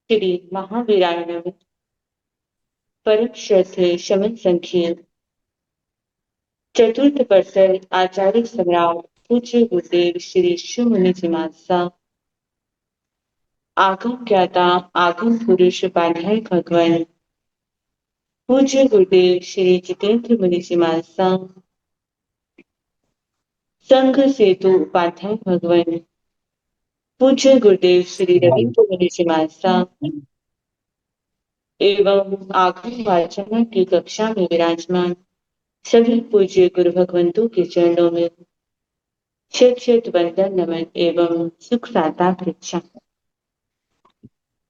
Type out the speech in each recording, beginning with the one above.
श्री महावीरायण परम श्रद्धेय शमन संख्य चतुर्थ वर्षर आचार्य सम्राट पूज्य गुरुदेव श्री शिव मुनि जी महासा आगम ज्ञाता आगम पुरुष उपाध्याय भगवान पूज्य गुरुदेव श्री जितेंद्र मुनि जी महासा संघ सेतु उपाध्याय भगवान पूज्य गुरुदेव श्री रविंद्र मुनि जी महासा एवं आगम वाचन की कक्षा में विराजमान सभी पूज्य गुरु भगवंतों के चरणों में शत शत वंदन नमन एवं सुख साता परीक्षा।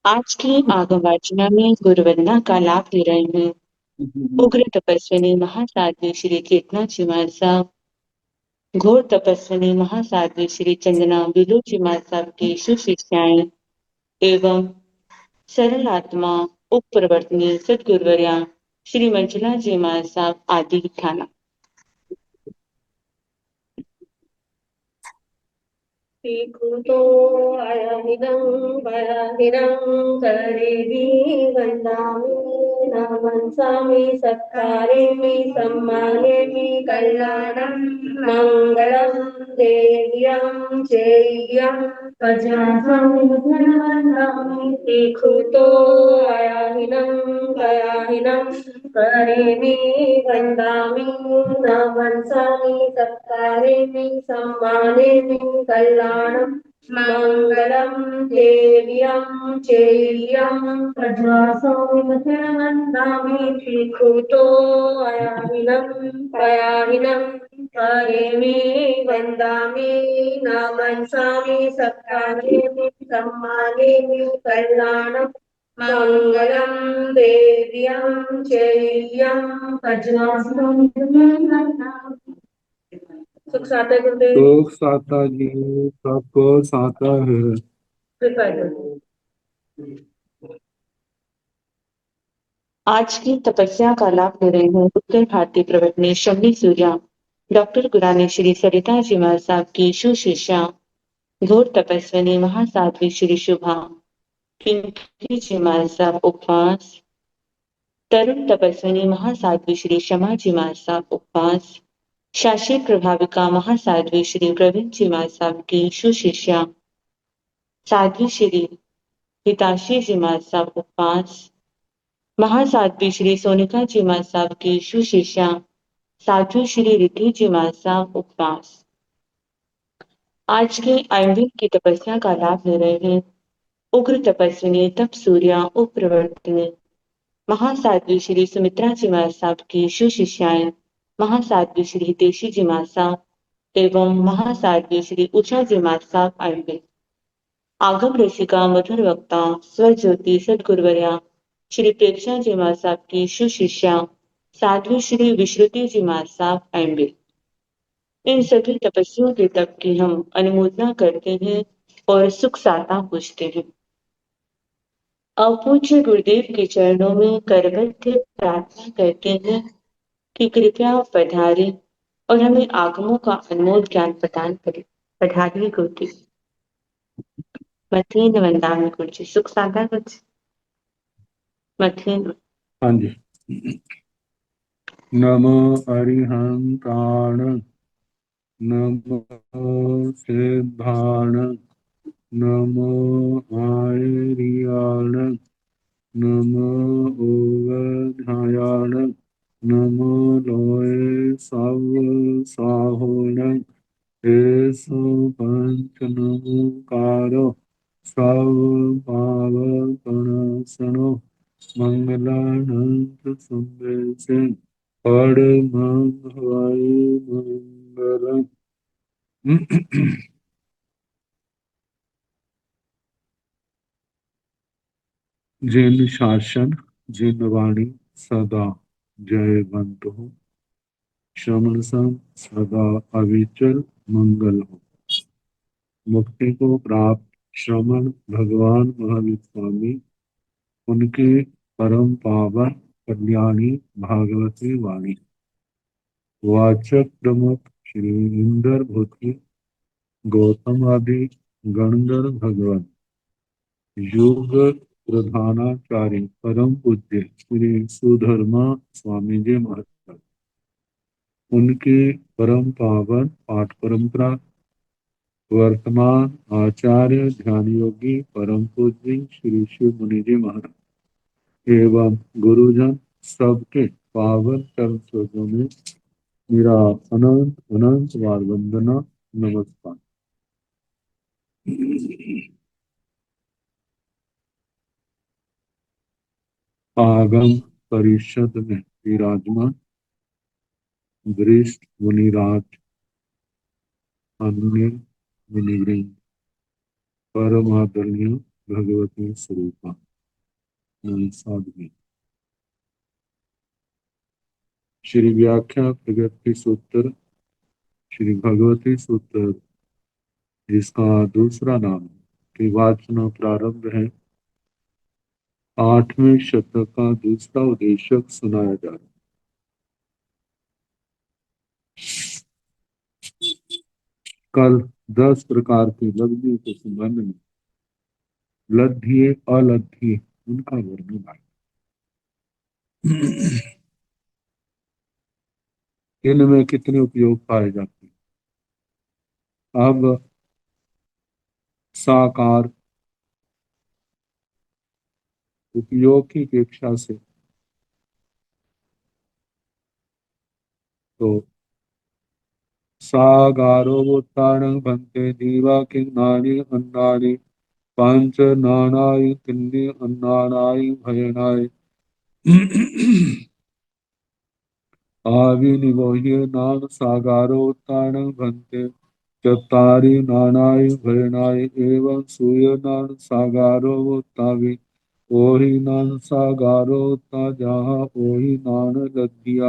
आज की आगम वाचना में गुरु वंदना का लाभ ले रहे हैं उग्र तपस्विनी महासाध्वी श्री चेतना जी महासा, घोर तपस्विनी महासाध्वी श्री चंदना बिलू जी महासा की सुशिष्याएं एवं सरल आत्मा उप प्रवर्तनी सदगुरुवर्या श्री मंजुला जी महासा आदि थाना। तो अयहिदं वयहिदं करेवि वन्दामि न मनसामि सत्कारेमि सम्मानेमि कल्याणं मङ्गलं देव्यं चेयं वज्रासं तो अयहिदं वयहिदं करेवि वन्दामि न मनसामि सत्कारेमि सम्मानेमि कल्याणं मङ्गलं देव्यं चेयं प्रज्वासौमिमतिर्वन्दामि श्रीकृतो अयाहिनं पयाहिनं करेमि वन्दामि न मनसामि सत्कारेमि सम्मानेमि कल्याणं मङ्गलं देव्यं चेयं प्रज्वासौमिमतिर्वन्दामि। सुख साता गुरुदेव। सुख साता जी सबको साता है। आज की तपस्या का लाभ ले रहे हैं उत्तर भारतीय प्रवटनी शमनी सूर्या डॉक्टर गुरानी श्री सरिता जी महासा की सुशिष्या घोर तपस्विनी महासाध्वी श्री शुभा पिंकी जी महासा उपवास, तरुण तपस्विनी महासाध्वी श्री शमा जी महासा उपवास, शाशी प्रभाविका महासाध्वी श्री प्रवीण जी महासा की सुशिष्या साध्वी श्री हिताशी जी महासा उपवास, महासाध्वी श्री सोनिका जी महासा की सुशिष्या साध्वी श्री रिद्धि जी महासा उपवास। आज के आयुर्वेद की तपस्या का लाभ ले रहे हैं उग्र तपस्विनी तप सूर्या उप प्रवर्तनी महासाध्वी श्री सुमित्रा जी महासा की सुशिष्याएं महासाध्वी श्री हितेशी जी महासा एवं महासाध्वी श्री उषा जी महासा आयुर्वेद आगम रसिका मधुर वक्ता स्वज्योति सदगुरुवर्या श्री प्रेक्षा जी महासा की सुशिष्या साध्वी श्री विश्रुति जी महासा आयुर्वेद। इन सभी तपस्वियों के तप की हम अनुमोदना करते हैं और सुख साता पूछते हैं। अपूज्य गुरुदेव के चरणों में करबद्ध प्रार्थना करते हैं कि कृपया पधारे और हमें आगमों का अनमोल ज्ञान प्रदान करें। पधारिए गुरुदेव। मथीन वंदामि गुरुजी। सुख साता गुरुजी। मथीन। हाँ जी। नमो अरिहंताण नमो सिद्धाण नमो आयरियाण नमो ओवधायाण नमो लोए सव साहोण एसो पंच नमोकारो सव पावकणसनो मंगलानंद सुंदर मंगलम। जिन शासन जिन वाणी सदा जयवंत हो, श्रवण संग सदा अविचल मंगल हो। मुक्ति को प्राप्त श्रवण भगवान महावीर स्वामी उनके परम पावन कल्याणी भागवती वाणी वाचक प्रमुख श्री इंद्र भूति गौतम आदि गणधर भगवान युग प्रधानाचार्य परम पूज्य श्री सुधर्मा स्वामी जी महाराज, उनकी परम पावन पाठ परंपरा, वर्तमान आचार्य ध्यान योगी परम पूज्य श्री शिव मुनि जी महाराज एवं गुरुजन सबके पावन चरण स्रोतों में मेरा अनंत अनंत बार वंदना, नमस्कार। आगम परिषद में विराजमान वरिष्ठ मुनिराज, अन्य मुनिवृंद, परम आदरणीय भगवती स्वरूपा साधवी, श्री व्याख्या प्रगति सूत्र श्री भगवती सूत्र, जिसका दूसरा नाम के वाचन प्रारंभ है। 8वें शतक का दूसरा उद्देश्य सुनाया जा रहा है। कल 10 प्रकार की लब्धियों के संबंध में लब्धिये अलब्धिये उनका वर्णन आया। इनमें कितने उपयोग पाए जाते हैं। अब साकार उपयोग की अपेक्षा से तो सागारोत्तारणं भन्ते दीवा किन्नानि अन्नानि पांच नानाय तिन्नि अन्नानाय भयनाय आविनिवोह्य नाम सागारोत्तारणं भन्ते चत्तारि नानाय भयनाय एवं सूयनान सागारोत्तावि ओहि नान सागारोत्ता जहाँ ओहि नान लद्धिया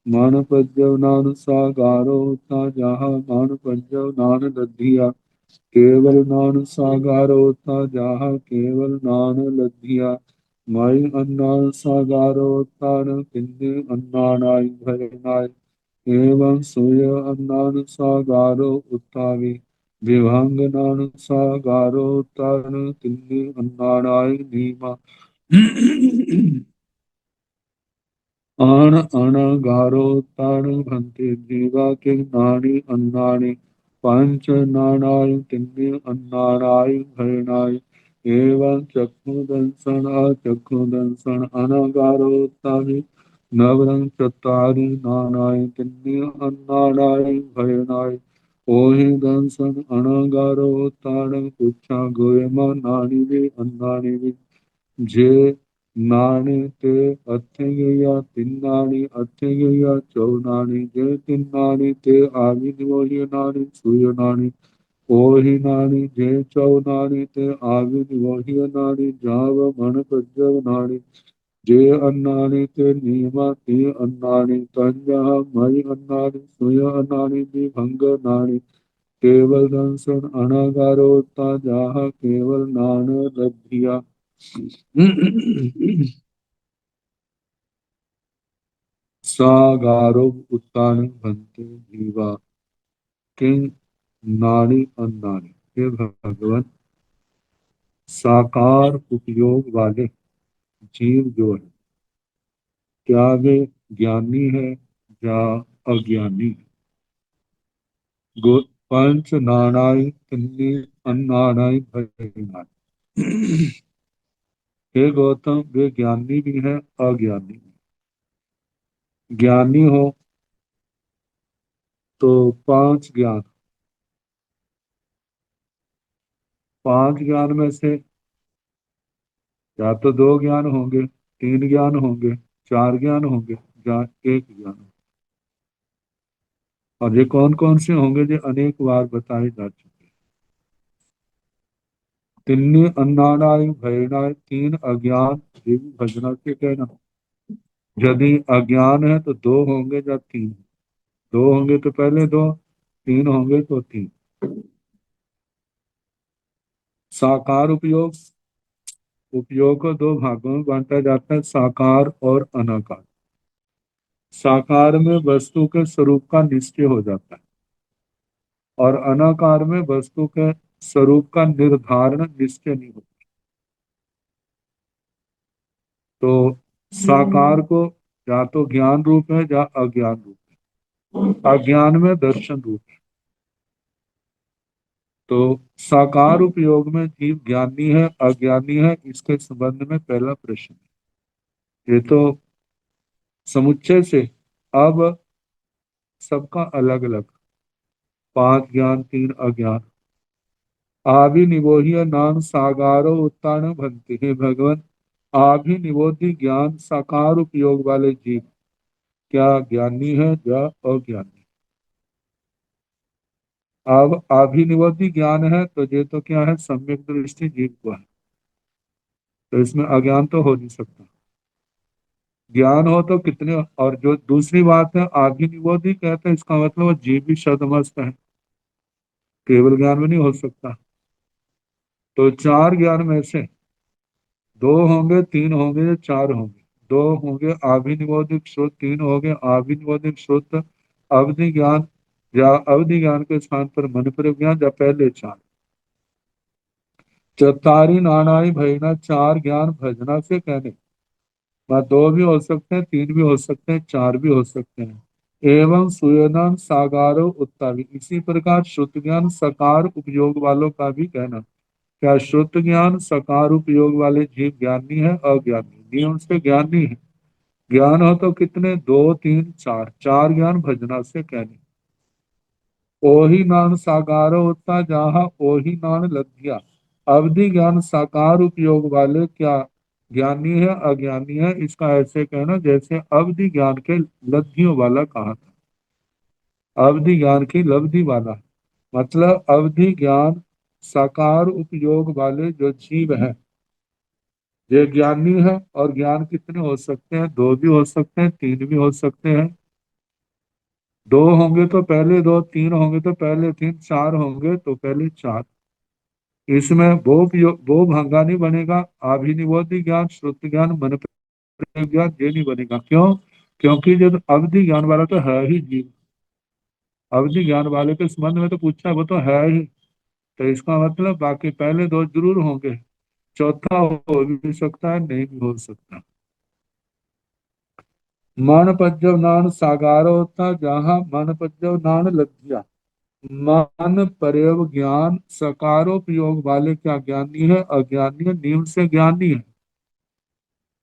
मान पज्जव नान सागारोत्ता जहाँ मान पज्जव नान लद्धिया केवल नान सागारोत्ता जहाँ केवल नान लद्धिया मयि अन्नान सागारोत्तान किन्ने अन्नानाय भयनाय एवं सूय अन्नान सागारो उत्तावि विभंगनान सागारोत्तान किन्ने अन्नानाय नीमा आन अनगारोत्तान भन्ते जीवा किन्नानि अन्नानि पंच नानाय तिन्नि अन्नानाय भयनाय एवं चक्षुदंसन अनगारोत्तानि नवरं चत्तारि नानाय तिन्नि अन्नानाय भयनाय ओहि दंसन अनगारोत्तान पुच्छा गोयमा नानि वे अन्नानि वे जे नाणी ते अत्यंगया तिन्नाणी अत्यंगया चौनाणी जे तिन्नाणी ते आविनिवोह्य नाणी सूयनाणी ओहि नाणी जे चौनाणी ते आविनिवोह्य नाणी जाव मन प्रज्जव नाणी जे अन्नाणी ते नीमा ते अन्नाणी तंजः मयि अन्नाणी सूय अन्नाणी विभंग नाणी केवल दंसन अनागारोत्ता जाह केवल नान लब्धिया सागारो उत्तान भन्ते जीवा किंग नानी अन्नानी। हे भगवान, साकार उपयोग वाले जीव जो है, क्या वे ज्ञानी है या अज्ञानी? पंच नानाई तिन्नी अन्नानाई भयनाई। हे गौतम, वे ज्ञानी भी है अज्ञानी भी। ज्ञानी हो तो 5 ज्ञान, 5 ज्ञान में से या तो 2 ज्ञान होंगे, 3 ज्ञान होंगे, 4 ज्ञान होंगे या 1 ज्ञान। और ये कौन कौन से होंगे जो अनेक बार बताए जा चुके हैं। तिन्नी अन्नानाय भयनाय, 3 अज्ञान देवी भजना के कहना। यदि अज्ञान है तो 2 होंगे या 3, 2 होंगे तो पहले 2, 3 होंगे तो 3। साकार उपयोग, उपयोग को 2 भागों में बांटा जाता है, साकार और अनाकार। साकार में वस्तु के स्वरूप का निश्चय हो जाता है और अनाकार में वस्तु के स्वरूप का निर्धारण निश्चय नहीं होता। तो साकार को या तो ज्ञान रूप है या अज्ञान रूप है। अज्ञान में दर्शन रूप है। तो साकार उपयोग में जीव ज्ञानी है अज्ञानी है, इसके संबंध में पहला प्रश्न है। ये तो समुच्चय से अब सबका अलग अलग, 5 ज्ञान 3 अज्ञान। आभिनिवोह्य नाम सागारो उत्तान भंति, हे भगवान आभिनिवोधि ज्ञान साकार उपयोग वाले जीव क्या ज्ञानी है या अज्ञानी। अब अभिनिवोधि ज्ञान है तो ये तो क्या है, सम्यक दृष्टि जीव को है, तो इसमें अज्ञान तो हो नहीं सकता। ज्ञान हो तो कितने, और जो दूसरी बात है अभिनिवोधि कहते हैं, इसका मतलब वो जीव भी सदमस्त है, केवल ज्ञान में नहीं हो सकता। तो 4 ज्ञान में से 2 होंगे 3 होंगे या 4 होंगे। 2 होंगे अभिनिवोधिक श्रुत, 3 होंगे अभिनिवोधिक श्रुत अवधि ज्ञान, या अवधि ज्ञान के स्थान पर मन पर ज्ञान, या पहले 4। चतारी नानाई भैना 4 ज्ञान भजना से कहने, वह 2 भी हो सकते हैं 3 भी हो सकते हैं 4 भी हो सकते हैं। एवं सुयनन सागारो उत्तावी, इसी प्रकार श्रुत ज्ञान सकार उपयोग वालों का भी कहना। क्या श्रुत ज्ञान सकार उपयोग वाले जीव ज्ञानी है अज्ञानी। नियम से ज्ञानी है। ज्ञान हो तो कितने, 2 3 4, 4 ज्ञान भजना से कहने। ओही नान साकारो होता जहाँ ओही नान लद्या, अवधि ज्ञान साकार उपयोग वाले क्या ज्ञानी है अज्ञानी है, इसका ऐसे कहना जैसे अवधि ज्ञान के लब्धियों वाला कहा था। अवधि ज्ञान की लब्धि वाला, मतलब अवधि ज्ञान साकार उपयोग वाले जो जीव है ये ज्ञानी है। और ज्ञान कितने हो सकते हैं, 2 भी हो सकते हैं 3 भी हो सकते हैं। 2 होंगे तो पहले 2, 3 होंगे तो पहले 3, 4 होंगे तो पहले 4। इसमें वो भंगा नहीं बनेगा। अभिनिवोधि ज्ञान श्रुत ज्ञान मन प्रयोग ज्ञान ये नहीं बनेगा। क्यों? क्योंकि जब अवधि ज्ञान वाला तो है ही जीव, अवधि ज्ञान वाले के संबंध में तो पूछा है, वो तो है ही। तो इसका मतलब बाकी पहले 2 जरूर होंगे, चौथा हो भी सकता है नहीं भी हो सकता। मन पज्जव नान सागारो होता जहां मन पज्जव नान लज्जा, मन पर्यव ज्ञान सकारोपयोग वाले क्या ज्ञानी है अज्ञानी है। नियम से ज्ञानी है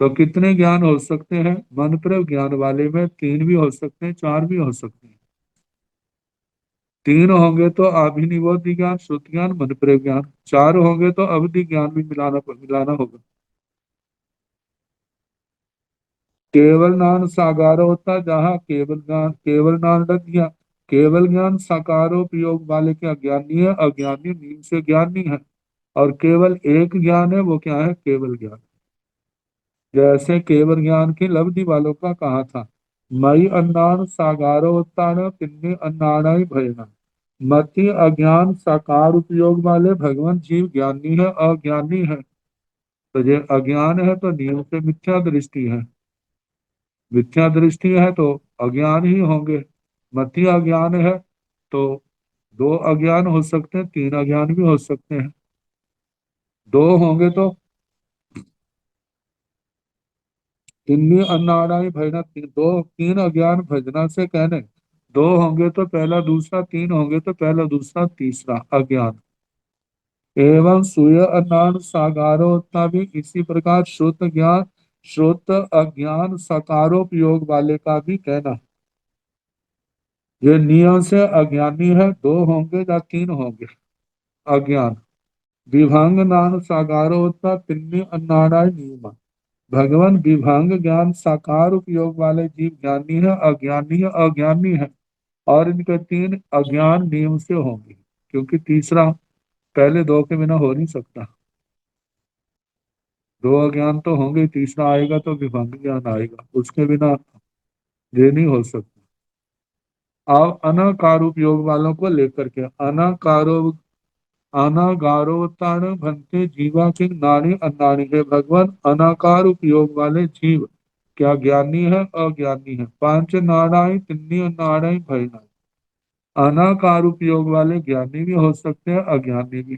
तो कितने ज्ञान हो सकते हैं, मन पर ज्ञान वाले में 3 भी हो सकते हैं 4 भी हो सकते हैं। 3 होंगे तो अभिनिवोधि ज्ञान श्रुत ज्ञान मन पर ज्ञान, 4 होंगे तो अवधि ज्ञान भी मिलाना होगा। केवल ज्ञान साकार होता जहाँ केवल ज्ञान लग गया। केवल ज्ञान साकारोपयोग वाले क्या ज्ञानी है अज्ञानी, नींद से ज्ञानी है। और केवल एक ज्ञान है, वो क्या है, केवल ज्ञान। जैसे केवल ज्ञान की लब्धि वालों का कहा था, मई अन्नान सागारोत्तान पिन्नी अन्नाणाई भयना। मति अज्ञान साकार उपयोग वाले भगवान जीव ज्ञानी है अज्ञानी है। तो ये अज्ञान है तो नियम से मिथ्या दृष्टि है, मिथ्या दृष्टि है तो अज्ञान ही होंगे। मति अज्ञान है तो 2 अज्ञान हो सकते हैं 3 अज्ञान भी हो सकते हैं। 2 होंगे तो तिन्नी अन्नाड़ाई भजना, 3 अज्ञान भजना से कहने। 2 होंगे तो पहला दूसरा, 3 होंगे तो पहला दूसरा तीसरा अज्ञान। एवं सूर्य अन्नान सागारोत्ता भी, इसी प्रकार श्रुत ज्ञान श्रुत अज्ञान सकारोपयोग वाले का भी कहना। ये नियम से अज्ञानी है, 2 होंगे या 3 होंगे अज्ञान। विभंग नान साकारो होता तिन्नी अन्नाड़ाय नियम, भगवान विभंग ज्ञान साकार उपयोग वाले जीव ज्ञानी है अज्ञानी है अज्ञानी है। और इनके 3 अज्ञान नियम से होंगे, क्योंकि तीसरा पहले 2 के बिना हो नहीं सकता। 2 अज्ञान तो होंगे, तीसरा आएगा तो विभंग ज्ञान आएगा, उसके बिना ये नहीं हो सकता। अब अनाकार उपयोग वालों को लेकर के, अनागारोताण भंते जीवा किंग नानी अन्नानी, है भगवान अनाकार उपयोग वाले जीव क्या ज्ञानी है अज्ञानी है। 5 नारायण तिन्नी नारायण भयना, अनाकार उपयोग वाले ज्ञानी भी हो सकते हैं अज्ञानी भी।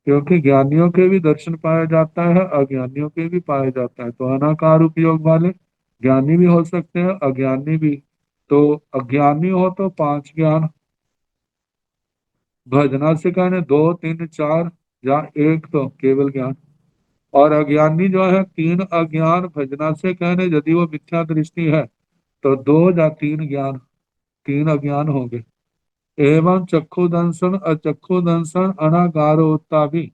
क्योंकि ज्ञानियों के भी दर्शन पाया जाता है, अज्ञानियों के भी पाया जाता है। तो अनाकार उपयोग वाले ज्ञानी भी हो सकते हैं, अज्ञानी भी। तो अज्ञानी हो तो पांच ज्ञान भजना से कहने, दो तीन चार, या एक तो केवल ज्ञान। और अज्ञानी जो है तीन अज्ञान भजना से कहने, यदि वो मिथ्या दृष्टि है तो दो या तीन ज्ञान, तीन अज्ञान होंगे। एवं चक्षु दर्शन अचक्षु दर्शन अनागारोत्ता भी।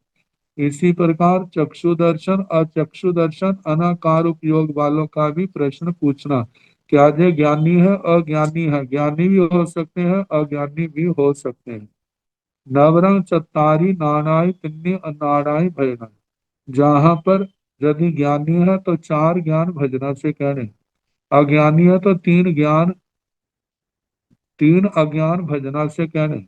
इसी प्रकार चक्षु दर्शन अचक्षु दर्शन अनाकार उपयोग वालों का भी प्रश्न पूछना। क्या ये ज्ञानी है अज्ञानी है? ज्ञानी भी हो सकते हैं, अज्ञानी भी हो सकते हैं। नवरंग चत्तारी नानाई तिन्नी अनाड़ाई भयना। जहां पर यदि ज्ञानी है तो चार ज्ञान भजना से कहने, अज्ञानी है तो तीन ज्ञान, तीन अज्ञान भजना से कहने,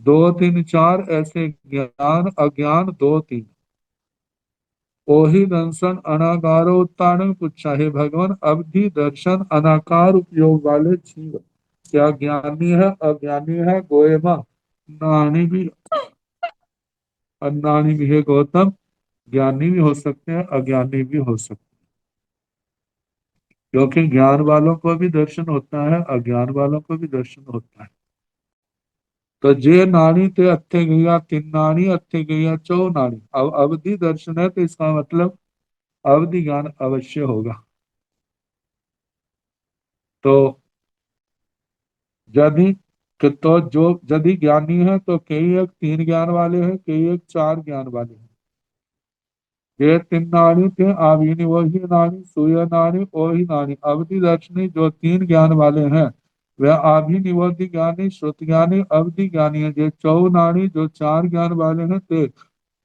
दो तीन चार ऐसे ज्ञान अज्ञान दो तीन। ओहि दर्शन अनाकारो उत्तारण पूछा, हे भगवान अवधि दर्शन अनाकार उपयोग वाले जीव क्या ज्ञानी है अज्ञानी है? गोएमा नानी भी अज्ञानी भी है गौतम। ज्ञानी भी हो सकते हैं, अज्ञानी भी हो सकते हैं। क्योंकि ज्ञान वालों को भी दर्शन होता है, अज्ञान वालों को भी दर्शन होता है। तो जे नानी ते अत्थे गैया तीन नानी अत्थे गैया चौ नानी। अब अवधि दर्शन है तो इसका मतलब अवधि ज्ञान अवश्य होगा। तो यदि तो जो यदि ज्ञानी है तो कई एक तीन ज्ञान वाले हैं, कई एक चार ज्ञान वाले हैं। ये तीन नानी थे, आविनी वही नानी, सूर्य नानी वही नानी। अवधि दर्शनी जो तीन ज्ञान वाले हैं वह आभिनिवोधि ज्ञानी, श्रुत ज्ञानी, अवधि ज्ञानी है। जो चौ नानी जो चार ज्ञान वाले हैं ते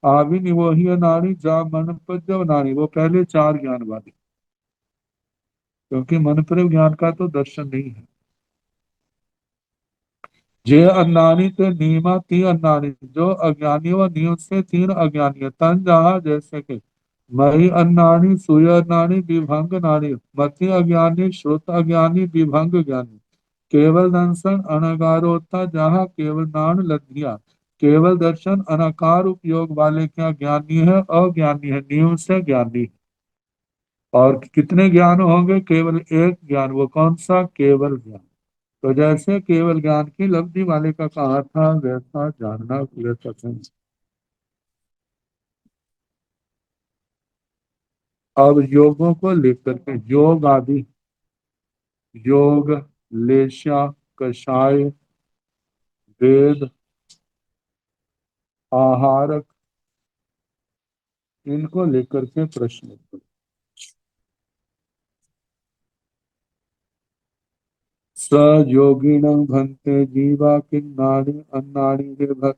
आभिनिवोही नानी, जा मन पद्यव नानी, वो पहले चार ज्ञान वाले। क्योंकि मन पर ज्ञान का तो दर्शन नहीं है। जे अन्नानी ते नीमा ती अन्नानी, जो अज्ञानी व नियम से तीन अज्ञानी है। तन जहा जैसे कि मई अन्नानी सूर्य अन्नानी विभंग नानी, मति अज्ञानी श्रुत अज्ञानी विभंग ज्ञानी। केवल दर्शन अनगारोता जहाँ केवल नान लद्धिया। केवल दर्शन अनाकार उपयोग वाले क्या ज्ञानी है अज्ञानी है? नियम से ज्ञानी। और कितने ज्ञान होंगे? केवल एक ज्ञान। वो कौन सा? केवल ज्ञान। तो जैसे केवल ज्ञान की लब्धि वाले का कहा था वैसा जानना पूरे पसंद। अब योगों को लेकर के योग आदि, योग, लेशा, कषाय, वेद, आहारक, इनको लेकर के प्रश्न। स योगिन भंते जीवा किन्नानि अन्नानि वे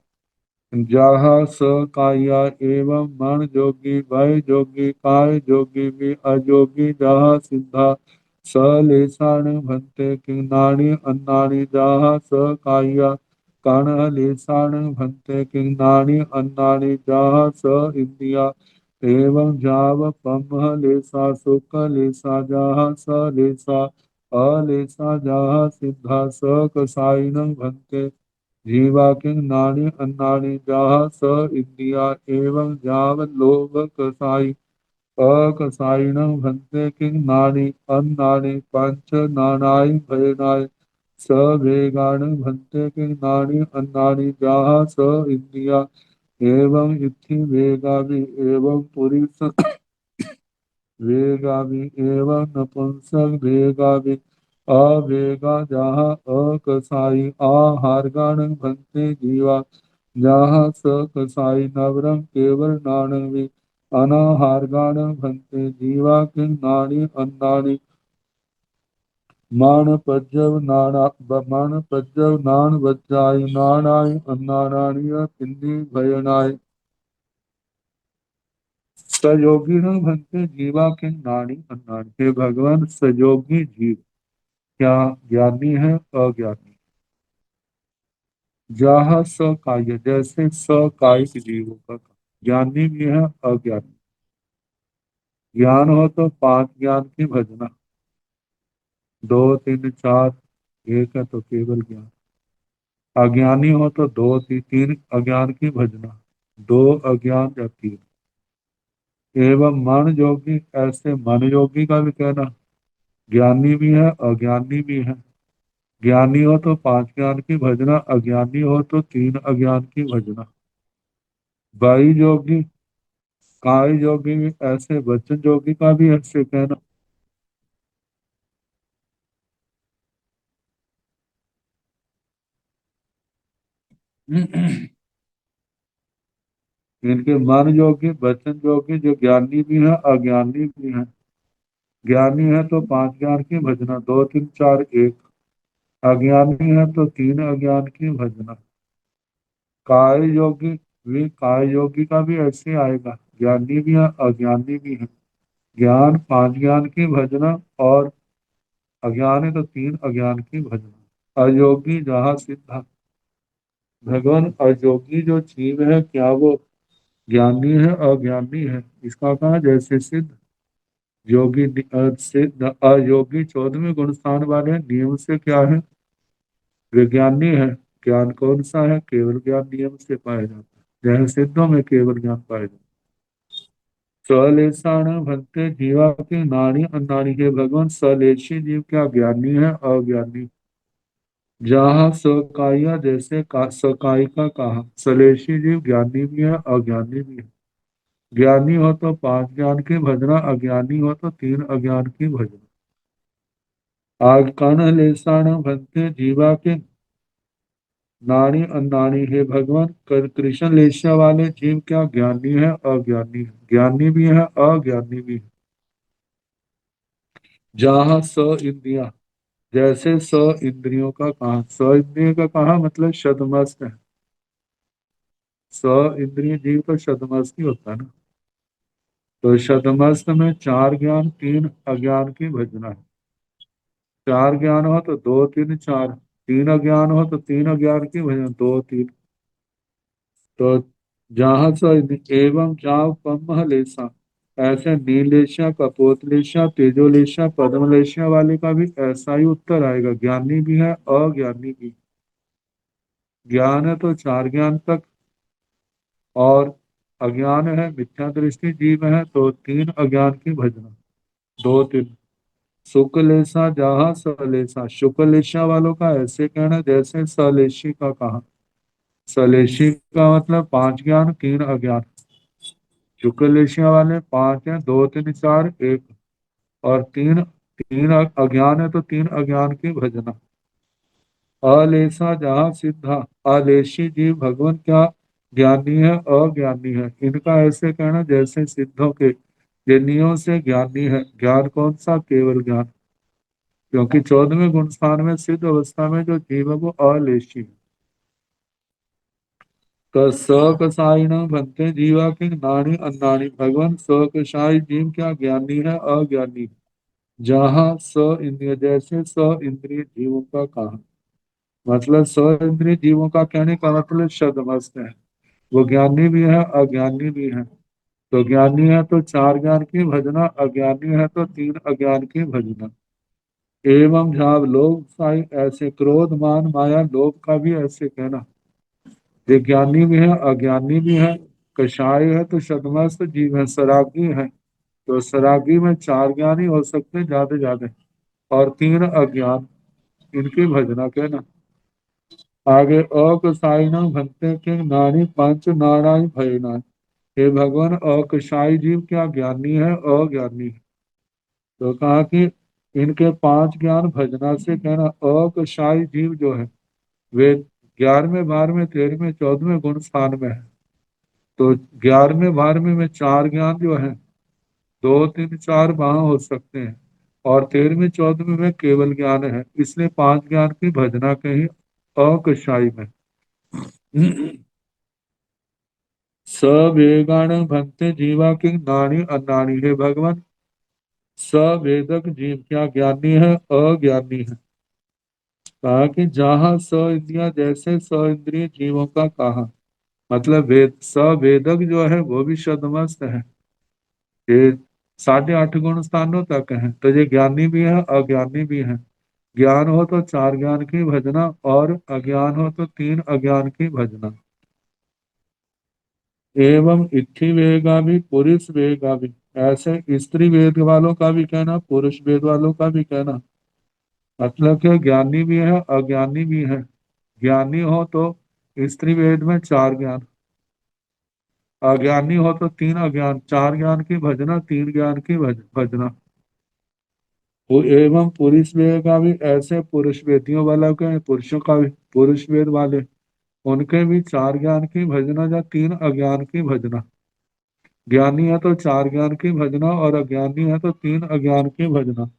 जाहा स काया एवं मन जोगी भय जोगी काय जोगी भी अजोगी जाहा सिद्धा स लेसान भंते किन्नानि अन्नानि जाहा स काया कण लेसान भंते किन्नानि अन्नानि जाहा स इंद्रिया एवं जाव पम लेसा सुख लेसा जाहा स लेसा अलेसा जाहा सिद्धा स कसाइनं भंते जीवा किं नानि अन्नानि जाहा स इंद्रिया एवं जाव लोभ कसाई अकसाइनं भन्ते किं नानि अन्नानि पंच नानाय भयनाय स वेगान भन्ते किं नानि अन्नानि जाहा स इंद्रिया एवं इत्थि वेगावि एवं पुरुष वेगावि एवं नपुंसक वेगावि अवेगा जहाँ अकसाई आहारगान भंते जीवा जहाँ स कसाई नवरम केवल नानवी अनाहारगान भंते जीवा किं नानी अन्नानि मान पज्जव नाना मान पज्जव नान वज्जाय नानाय अन्नानाय पिंडी भयनाय सयोगी न भंते जीवा के नानी अन्नानी। हे भगवान सयोगी जीव क्या ज्ञानी है अज्ञानी? जहाँ स काय जैसे स कायिक जीवों का ज्ञानी भी है अज्ञानी। ज्ञान हो तो पांच ज्ञान की भजना, दो तीन चार, एक है तो केवल ज्ञान। अज्ञानी हो तो दो तीन अज्ञान की भजना। दो अज्ञान या तीन। एवं मन योगी, ऐसे मन योगी का भी कहना, ज्ञानी भी है अज्ञानी भी है। ज्ञानी हो तो पांच ज्ञान की भजना, अज्ञानी हो तो तीन अज्ञान की भजना। बाई योगी, काय योगी भी ऐसे, वचन योगी का भी ऐसे कहना। इनके मन योगी, वचन योगी जो ज्ञानी भी है अज्ञानी भी है। ज्ञानी है तो पांच ज्ञान की भजना, दो तीन चार एक। अज्ञानी है तो तीन अज्ञान की भजना। काय योगी भी, काय योगी का भी ऐसे आएगा, ज्ञानी भी है अज्ञानी भी है। ज्ञान पांच ज्ञान की भजना, और अज्ञान है तो तीन अज्ञान की भजना। अयोगी जहाँ सिद्धा, भगवान अयोगी जो जीव है क्या वो ज्ञानी है अज्ञानी है? इसका कहा जैसे सिद्ध योगी सिद्ध अयोगी 14वें गुण स्थान वाले नियम से क्या है? विज्ञानी है। ज्ञान कौन सा है? केवल ज्ञान नियम से पाया जाता है, जैसे सिद्धों में केवल ज्ञान पाया जाता है। सलेशान भक्ते जीवा की नानी अनानी के, भगवान सलेशी जीव क्या ज्ञानी है अज्ञानी? जहाँ सकाइया जैसे सकाई का कहा, सलेशी जीव ज्ञानी भी है अज्ञानी भी है। ज्ञानी हो तो पांच ज्ञान की भजना, अज्ञानी हो तो तीन अज्ञान की भजना। आग कण लेसाण भक्ते जीवा के नानी अनानी, हे भगवान कृष्ण लेशिया वाले जीव क्या ज्ञानी है अज्ञानी है? ज्ञानी भी है अज्ञानी भी है। जहाँ स इंद्रिया, जैसे स इंद्रियों का कहा, स इंद्रिय का कहा मतलब शतमस्त है। स इंद्रिय जीव तो शतमस्त ही होता है ना। तो शतमस्त में चार ज्ञान तीन अज्ञान की भजना है। चार ज्ञान हो तो दो तीन चार, तीन अज्ञान हो तो तीन अज्ञान की भजना, दो तीन। तो जहाँ स एवं जाव पम लेसा, ऐसे नीलेशा कपोतलेशा तेजोलेशा पद्मलेशा वाले का भी ऐसा ही उत्तर आएगा, ज्ञानी भी है अज्ञानी भी। ज्ञान है तो चार ज्ञान तक, और अज्ञान है मिथ्या दृष्टि जीव है तो तीन अज्ञान की भजना, दो तीन। शुक्लेशा जहाँ सलेशा, शुक्लेशा वालों का ऐसे कहना जैसे सलेशी का कहा। सलेशी का मतलब पांच ज्ञान तीन अज्ञान। शुक्लेशिया वाले पांच हैं, दो तीन चार एक, और तीन तीन अज्ञान है तो तीन अज्ञान की भजना। अलेसा जहाँ सिद्धा, अलेशी जीव भगवान क्या ज्ञानी है अज्ञानी है? इनका ऐसे कहना जैसे सिद्धों के जनियों से ज्ञानी है। ज्ञान कौन सा? केवल ज्ञान, क्योंकि 14वें गुण स्थान में सिद्ध अवस्था में जो जीव है वो अलेशी है। कसाईन बनते जीवा की नानी अन्नानी, भगवान सकसाई जीव क्या ज्ञानी है अज्ञानी? जहाँ स इंद्रिय, जैसे स इंद्रिय जीवों का कहा, मतलब स इंद्रिय जीवों का कहने का मतलब शब्दमस्त है। वो ज्ञानी भी है अज्ञानी भी है। तो ज्ञानी है तो चार ज्ञान की भजना, अज्ञानी है तो तीन अज्ञान की भजना। एवं झाव लोभ साई, ऐसे क्रोध मान माया लोभ का भी ऐसे कहना, ये ज्ञानी भी है अज्ञानी भी है। कषाय है तो शतमस्त जीव है, सरागी है तो सरागी में चार ज्ञान ही हो सकते हैं ज्यादा ज्यादा, और तीन अज्ञान, इनकी भजना कहना। आगे अकसाई न भंते के नानी पंच नारायण भयना, हे भगवान अकसाई जीव क्या ज्ञानी है अज्ञानी है? तो कहा कि इनके पांच ज्ञान भजना से कहना। अकसाई जीव जो है वे 11वें 12वें 13वें 14वें गुण स्थान में है। तो 11वें 12वें में चार ज्ञान जो है, दो तीन चार वहां हो सकते हैं, और 13वें 14वें में केवल ज्ञान है, इसलिए पांच ज्ञान की भजना कहीं अकशाई में। सवेगान भंते जीवा की नानी अनानी, है भगवान सवेदक जीव क्या ज्ञानी है अज्ञानी है? कहा कि जहाँ स इंद्रिया, जैसे स इंद्रिय जीवों का कहा, मतलब वेद सवेदक जो है वो भी शब्दमस्त है। ये 8.5 गुण स्थानों तक है, तो ये ज्ञानी भी है अज्ञानी भी है। ज्ञान हो तो चार ज्ञान की भजना, और अज्ञान हो तो तीन अज्ञान की भजना। एवं इत्थि वेगा भी पुरुष वेगा भी, ऐसे स्त्री वेद वालों का भी कहना, पुरुष वेद वालों का भी कहना। मतलब कि ज्ञानी भी है अज्ञानी भी है। ज्ञानी हो तो स्त्री वेद में चार ज्ञान, अज्ञानी हो तो तीन अज्ञान, चार ज्ञान की भजना, तीन ज्ञान की भजना। वो एवं पुरुष वेद का भी, ऐसे पुरुष वेदियों वाला के पुरुषों का भी, पुरुष वेद वाले उनके भी चार ज्ञान की भजना या तीन अज्ञान की भजना। ज्ञानी है तो चार ज्ञान की भजना और अज्ञानी है तो तीन अज्ञान की भजना।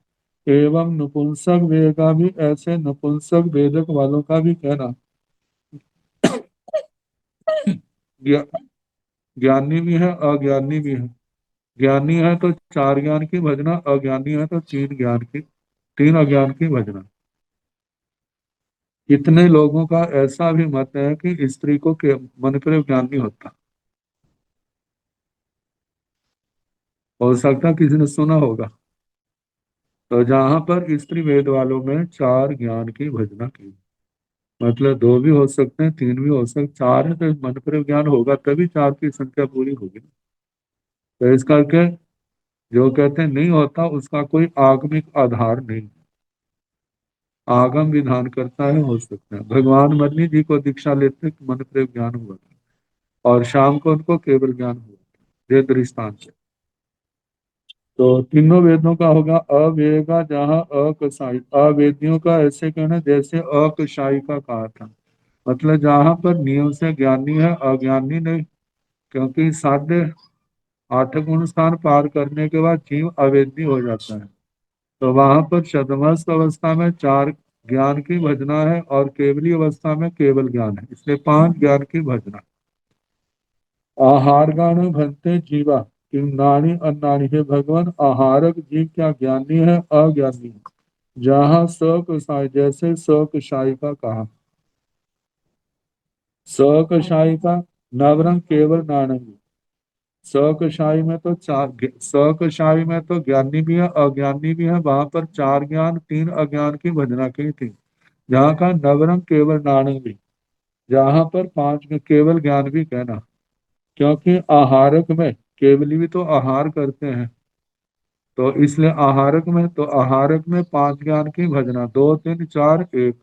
एवं नपुंसक वेद का भी, ऐसे नपुंसक वेदक वालों का भी कहना। ज्ञा- ज्ञानी भी है अज्ञानी भी है। ज्ञानी है तो चार ज्ञान की भजना, अज्ञानी है तो तीन अज्ञान की भजना। कितने लोगों का ऐसा भी मत है कि स्त्री को मन पर ज्ञान नहीं होता। हो सकता है किसी ने सुना होगा। तो जहां पर स्त्री वेद वालों में चार ज्ञान की भजना की, मतलब दो भी हो सकते हैं, तीन भी हो सकते, चार है तो मन पर ज्ञान होगा तभी चार की संख्या पूरी होगी। तो इस करके जो कहते हैं नहीं होता उसका कोई आगमिक आधार नहीं, आगम विधान करता है हो सकता है। भगवान मन्नी जी को दीक्षा लेते कि मन पर ज्ञान हुआ था और शाम को उनको केवल ज्ञान हुआ था वेद दृष्टांत से। तो तीनों वेदों का होगा अवेगा, जहाँ अकसाई, अवेदियों का ऐसे कहना जैसे अकसाई का कहा था। मतलब जहां पर नियम से ज्ञानी है अज्ञानी नहीं, क्योंकि साध्य आठ गुण स्थान पार करने के बाद जीव अवेदी हो जाता है। तो वहां पर शतमस्त अवस्था में चार ज्ञान की भजना है और केवली अवस्था में केवल ज्ञान है, इसलिए पांच ज्ञान की भजना। आहार गान भनते जीवा किम नानी अन्नानी, है भगवान आहारक जीव क्या ज्ञानी है अज्ञानी है। जहाँ स कसाई, जैसे स कसाई का कहा, स कसाई का नवरंग केवल नानंगी। स कसाई में तो स कसाई में तो ज्ञानी भी है अज्ञानी भी है, वहां पर चार ज्ञान तीन अज्ञान की भजना की थी। जहाँ का नवरंग केवल नानंग भी, जहाँ पर पांच में केवल ज्ञान भी कहना, क्योंकि आहारक में केवली भी तो आहार करते हैं। तो इसलिए आहारक में, तो आहारक में पांच ज्ञान की भजना, दो तीन चार एक,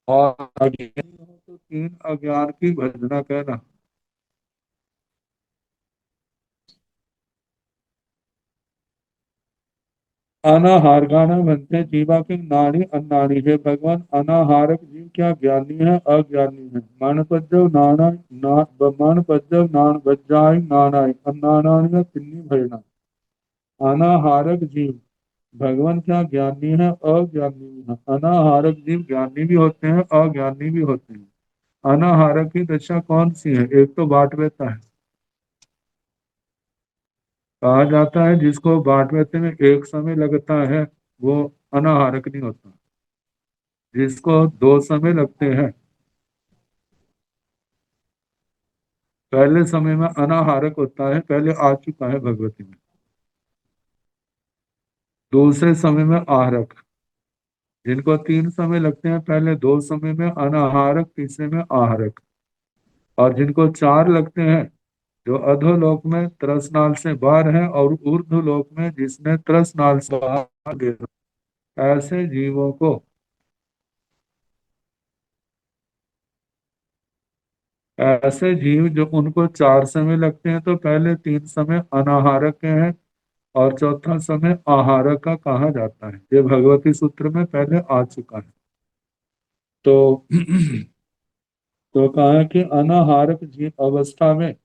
और अज्ञानी हो तो तीन अज्ञान की भजना कहना। अनाहार गाना बनते जीवा के नारी अन्नारी, है भगवान अनाहारक जीव क्या ज्ञानी है अज्ञानी है। मन पज्जव नाना ना मन पज्जव नान बज्जाई नानाई अन्नानानी तिन्नी भजना। अनाहारक जीव भगवान क्या ज्ञानी है अज्ञानी भी है। अनाहारक जीव ज्ञानी भी होते हैं अज्ञानी भी होते हैं। अनाहारक की दशा कौन सी है? एक तो बाट देता है, कहा जाता है जिसको बाट बेचने में एक समय लगता है वो अनाहारक नहीं होता। जिसको दो समय लगते हैं, पहले समय में अनाहारक होता है, पहले आ चुका है भगवती में। दूसरे समय में आहारक। जिनको तीन समय लगते हैं, पहले दो समय में अनाहारक, तीसरे में आहारक। और जिनको चार लगते हैं, जो अधोलोक में त्रसनाल से बाहर है और ऊर्ध्व लोक में जिसने त्रसनाल से बाहर गिरा, ऐसे जीवों को, ऐसे जीव जो उनको चार समय लगते हैं तो पहले तीन समय अनाहारक के हैं और चौथा समय आहारक का कहा जाता है। ये भगवती सूत्र में पहले आ चुका है। तो तो कहा है कि अनाहारक जीव अवस्था में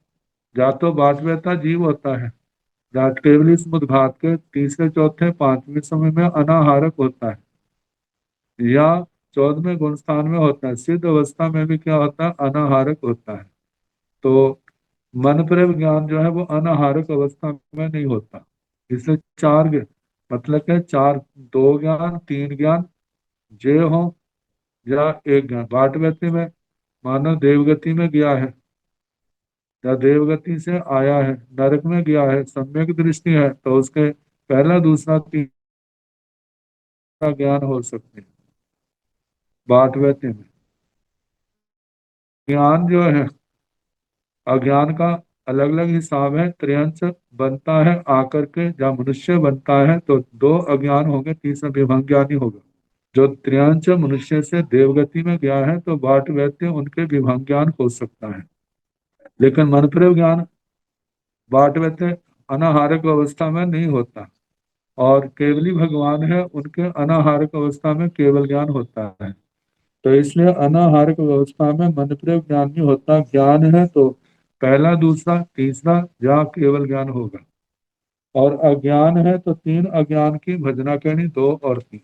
या तो वाजपेयता जीव होता है, या केवली समुद्घात के तीसरे चौथे पांचवें समय में अनाहारक होता है, या 14वें गुण स्थान में होता है। सिद्ध अवस्था में भी क्या होता है? अनाहारक होता है। तो मन प्रेम ज्ञान जो है वो अनाहारक अवस्था में नहीं होता। इसलिए मतलब क्या, चार, दो ज्ञान तीन ज्ञान जे हो, या एक ज्ञान। बाट गति में मानव देवगति में गया है या देवगति से आया है, नरक में गया है, सम्यक दृष्टि है तो उसके पहला दूसरा तीसरा ज्ञान हो सकते हैं बाट में। ज्ञान जो है अज्ञान का अलग अलग हिसाब है। त्रियंश बनता है आकर के, जब मनुष्य बनता है तो दो अज्ञान होंगे, तीसरा विभंग ज्ञानी होगा। जो त्रियंश मनुष्य से देवगति में गया है तो बाट वैद्य उनके विभंग ज्ञान हो सकता है, लेकिन मनप्रेव ज्ञान बाट वैद्य अनाहारक अवस्था में नहीं होता। और केवली भगवान है, उनके अनाहारक अवस्था में केवल ज्ञान होता है। तो इसलिए अनाहारक अवस्था में मनप्रेव ज्ञान नहीं होता। ज्ञान है तो पहला दूसरा तीसरा या केवल ज्ञान होगा। और अज्ञान है तो तीन अज्ञान की भजना करनी, दो और तीन।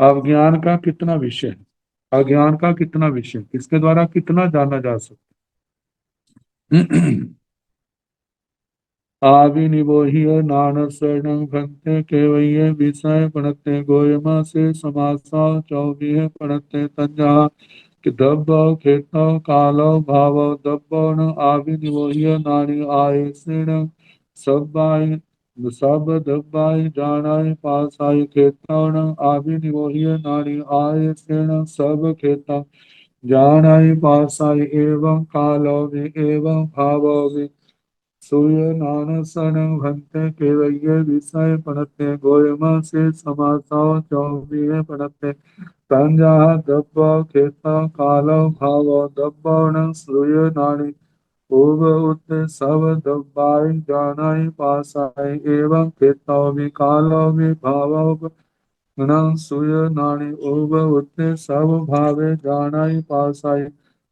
अज्ञान का कितना विषय है, अज्ञान का कितना विषय, किसके द्वारा कितना जाना जा सकता है। आविनिबोह्य नानसरणं भन्ते केवय्ये विषय पणते गोयमा से समासा चौबीह पणते तंजा कि दब्बो खेतो कालो भावो दब्बो न आविनिबोह्य नानी आय श्रीण सब्बाई सब दब्बाई जानाई पासाई खेतो न आविनिबोह्य नानी आय श्रीण सब खेता जानाई पासाई एवं कालो भी एवं भावो भी सूर्य नान सन भंते केवय विषय पणते गोयमा से समासाव चौबीह पणते तंजा दब्ब खेता काल भाव दब्ब न सूर्य नानी उब उत सब दब्बाई जानाई पासाई एवं खेता भी काल भी भाव न सूर्य नानी उब उत सब भावे जानाई पासाई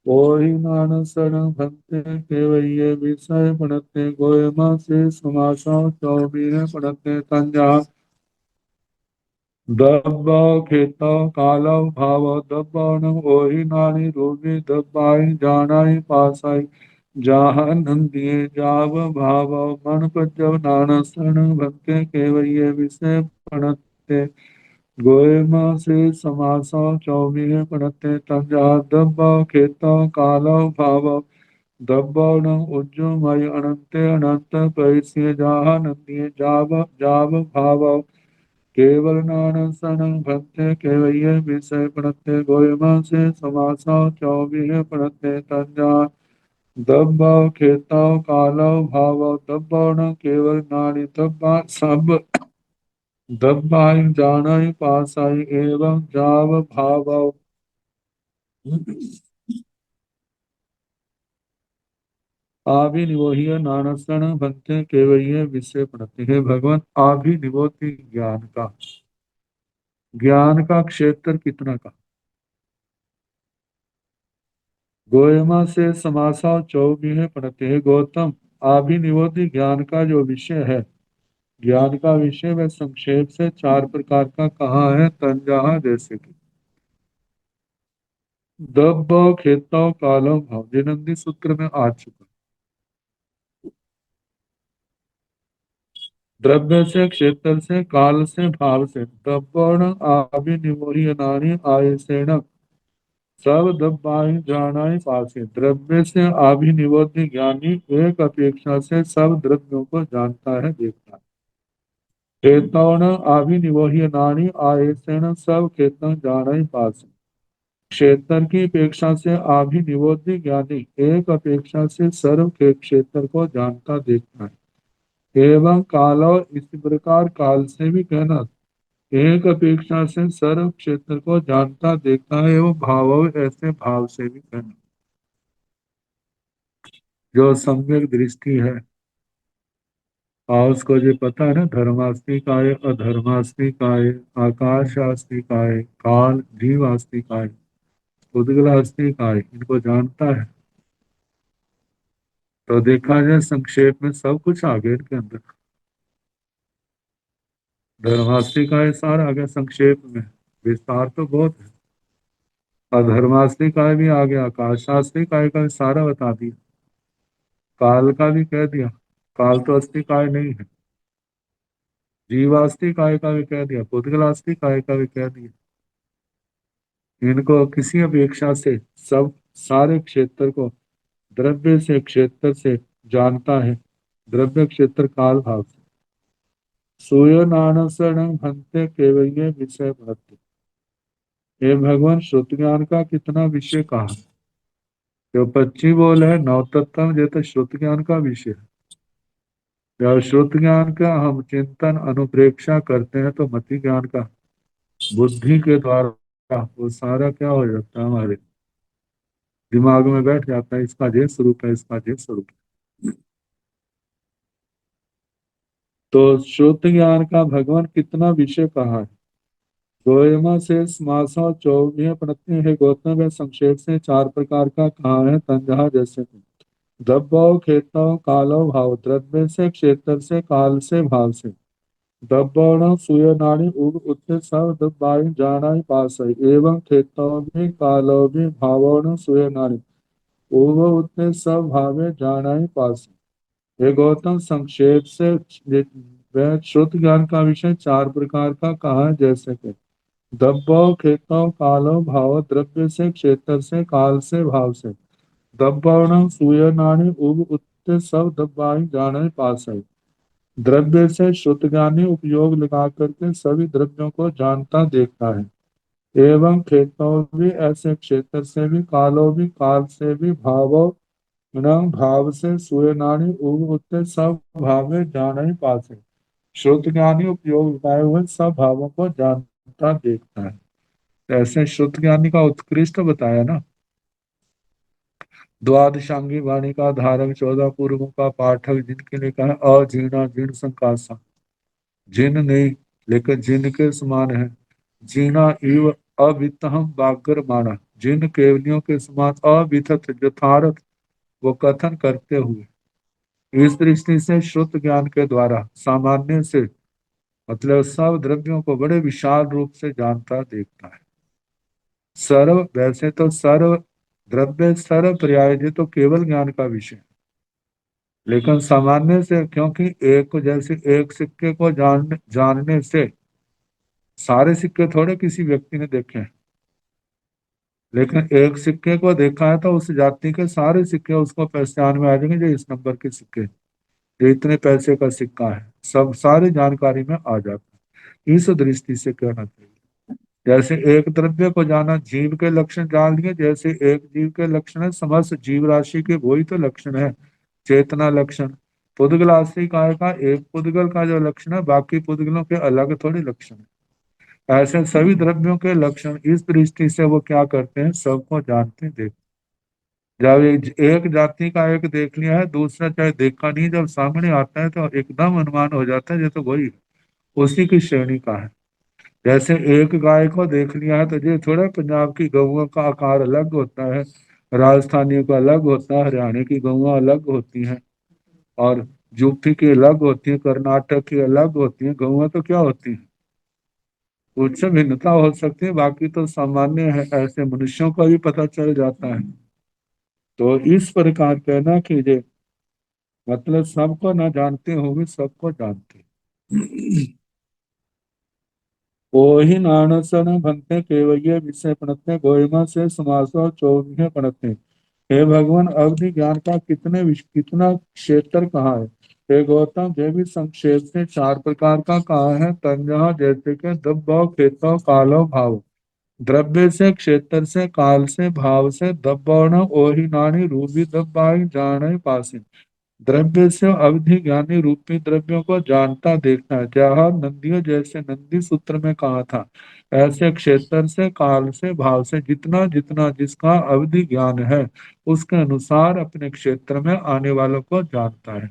ओहि मानसन भक्ते केवय विषय पढ़ते गोयमा से समासा चौबीर पढ़ते तंजा दब्ब खेत काल भाव दब्ब न ओहि नानी रूपी दब्बाई जानाई पासाई जाह नंदिये जाव भाव मन पजव नानसन भक्ते केवय विषय पढ़ते गोयमा से समासा चौबीह पढ़ते तंजा दब्ब खेत काल भाव दब्बन उज्जुमय अनंते अनंत पैस्य जाह नंदिये जाव जाव भाव केवल नानसन भक्ते केवय विषय पढ़ते गोयमा से समासा चौबीह पढ़ते तंजा दब्ब खेत काल भाव दब्बन केवल नानी दब्बा सब दब्बाई जानाई पासाई एवं जाव भाव आभिनिवोह्य नानसन भक्ते केवय विषय पढ़ते हैं। भगवान आभिनिवोति ज्ञान का, ज्ञान का क्षेत्र कितना का, गोयमा से समासा चौबीह पढ़ते हैं। गौतम, आभिनिवोति ज्ञान का जो विषय है, ज्ञान का विषय वह संक्षेप से चार प्रकार का कहा है। तंजाहा जैसे कि दब्ब खेता कालम भाव, जिनंदी सूत्र में आ चुका। द्रव्य से, क्षेत्र से, काल से, भाव से, दब्बण आभिनिवोह्य नानी आयसेन सब दब्बाई जानाई पासे। द्रव्य से आभिनिवोध्य ज्ञानी एक अपेक्षा से सब द्रव्यों को जानता है, देखता है। खेतौन आभिनिवोह्य नानी आयसेन सब खेतन जानाई पासे। क्षेत्र की अपेक्षा से आभिनिवोध्य ज्ञानी एक अपेक्षा से सर्व के क्षेत्र को जानता देखता है। एवं कालो, इसी प्रकार काल से भी कहना, एक अपेक्षा से सर्व क्षेत्र को जानता देखता है। एवं भाव, ऐसे भाव से भी कहना, जो सम्यक दृष्टि है। और उसको जो पता है ना, धर्मास्ति काय, अधर्मास्ति काय, आकाश आस्ति काय, काल जीव आस्ति काय, उद्गल आस्ति काय, इनको जानता है। तो देखा जाए संक्षेप में सब कुछ आ गया इनके अंदर। धर्मास्ति काय सार आ गया संक्षेप में, विस्तार तो बहुत है। अधर्मास्ति काय भी आ गया, आकाशास्ति काय का भी सारा बता दिया, काल का भी कह दिया, काल तो अस्थि काय नहीं है। जीवास्ति काय का भी कह दिया, पुद्गलास्ति काय का भी कह दिया। इनको किसी अपेक्षा से सब सारे क्षेत्र को द्रव्य से, क्षेत्र से जानता है। द्रव्य क्षेत्र काल भाव से। सूर्य नानसरण भंते केवय विषय भक्त, हे भगवान, श्रुत ज्ञान का कितना विषय कहा। जो 25 बोल है नौ तत्व, ये तो श्रुत ज्ञान का विषय है। जब श्रुत ज्ञान का हम चिंतन अनुप्रेक्षा करते हैं तो मति ज्ञान का बुद्धि के द्वारा वो सारा क्या हो जाता है, हमारे दिमाग में बैठ जाता है, इसका ये स्वरूप है, इसका ये स्वरूप है। तो शुद्ध ज्ञान का भगवान कितना विषय कहा है। गोयमा से समासा चौबीस प्रति है गौतम में संक्षेप से 4 प्रकार का कहा है तंजहा जैसे दब्बो खेतो कालो भाव, द्रव्य से, क्षेत्र से, काल से, भाव से। दब्बोण सुयनानि उग उत्ते सब दब्बाई जानाई पासई एवं खेतो भी कालो भी भावोण सुयनानि उग उत्ते सब भावे जानाई पासई। ये गौतम संक्षेप से वह शुद्ध ज्ञान का विषय 4 प्रकार का कहा है जैसे कि दब्बो खेतो कालो भाव, द्रव्य से, क्षेत्र से, काल से, भाव से। दब्बाणं सूयनानि उग उत्ते सब दब्बाई जाने पासई। द्रव्य से शुद्ध ज्ञानी उपयोग लगा करके सभी द्रव्यों को जानता देखता है। एवं खेतों भी ऐसे, क्षेत्र से भी, कालो भी, काल से भी, भावो न भाव से, सूयनानि उग उत्ते सब भावे जाने पासे। शुद्ध ज्ञानी उपयोग लगाए हुए सब भावों को जानता देखता है। ऐसे शुद्ध ज्ञानी का उत्कृष्ट बताया ना। द्वादशांगी वाणी का धारक, 14 पूर्वों का पाठक, जिनके लिए कहा अजीर्णा जीर्ण संकासा, जिन नहीं लेकिन जिन के समान है। जीर्णा इव अवितहम बागर माना, जिन केवलियों के समान अविथत यथार्थ वो कथन करते हुए। इस दृष्टि से शुद्ध ज्ञान के द्वारा सामान्य से मतलब सब द्रव्यों को बड़े विशाल रूप से जानता देखता है। सर्व वैसे तो सर्व द्रव्य सर्व पर्याय तो केवल ज्ञान का विषय, लेकिन सामान्य से क्योंकि एक जैसे एक सिक्के को जानने से सारे सिक्के थोड़े किसी व्यक्ति ने देखे हैं, लेकिन एक सिक्के को देखा है तो उस जाति के सारे सिक्के उसको पहचान में आ जाएंगे, जो इस नंबर के सिक्के, जो इतने पैसे का सिक्का है, सब सारी जानकारी में आ जाता है। इस दृष्टि से कहना चाहिए। जैसे एक द्रव्य को जाना, जीव के लक्षण जान लिए, जैसे एक जीव के लक्षण है समस्त जीव राशि के, वही तो लक्षण है चेतना लक्षण। पुद्गल आश्रय काय का एक पुद्गल का जो लक्षण है, बाकी पुद्गलों के अलग थोड़े लक्षण है। ऐसे सभी द्रव्यों के लक्षण इस दृष्टि से वो क्या करते हैं, सबको जानते देख। जब एक जाति का एक देख लिया है, दूसरा चाहे देखा नहीं, जब सामने आता है तो एकदम अनुमान हो जाता है ये तो वही उसी की श्रेणी का है। जैसे एक गाय को देख लिया है तो ये थोड़ा पंजाब की गौओं का आकार अलग होता है, राजस्थानियों का अलग होता है, हरियाणा की गौएं अलग होती हैं, और यूपी की अलग होती है, कर्नाटक की अलग होती है। गौएं तो क्या होती है, उससे भिन्नता हो सकती है, बाकी तो सामान्य है। ऐसे मनुष्यों का भी पता चल जाता है। तो इस प्रकार कहना कि ये मतलब सबको ना जानते होंगे, सबको जानते। ओहि नानसन भंते केवय विषय पढ़ते गोयमा से समासो चौबीस पढ़ते। हे भगवान, अवधि ज्ञान का कितना क्षेत्र कहा है। हे गौतम, ये भी संक्षेप से 4 प्रकार का कहा है तंजहा जैसे के दब्बो खेतो कालो भाव। द्रव्य से, क्षेत्र से, काल से, भाव से। दब्बोण ओहि नानी रूपी दब्बाई जाने पासी। द्रव्य से अवधि ज्ञानी रूपी द्रव्यों को जानता देखता है, जहाँ नंदियों जैसे नंदी सूत्र में कहा था। ऐसे क्षेत्र से, काल से, भाव से जितना जितना जिसका अवधि ज्ञान है, उसके अनुसार अपने क्षेत्र में आने वालों को जानता है।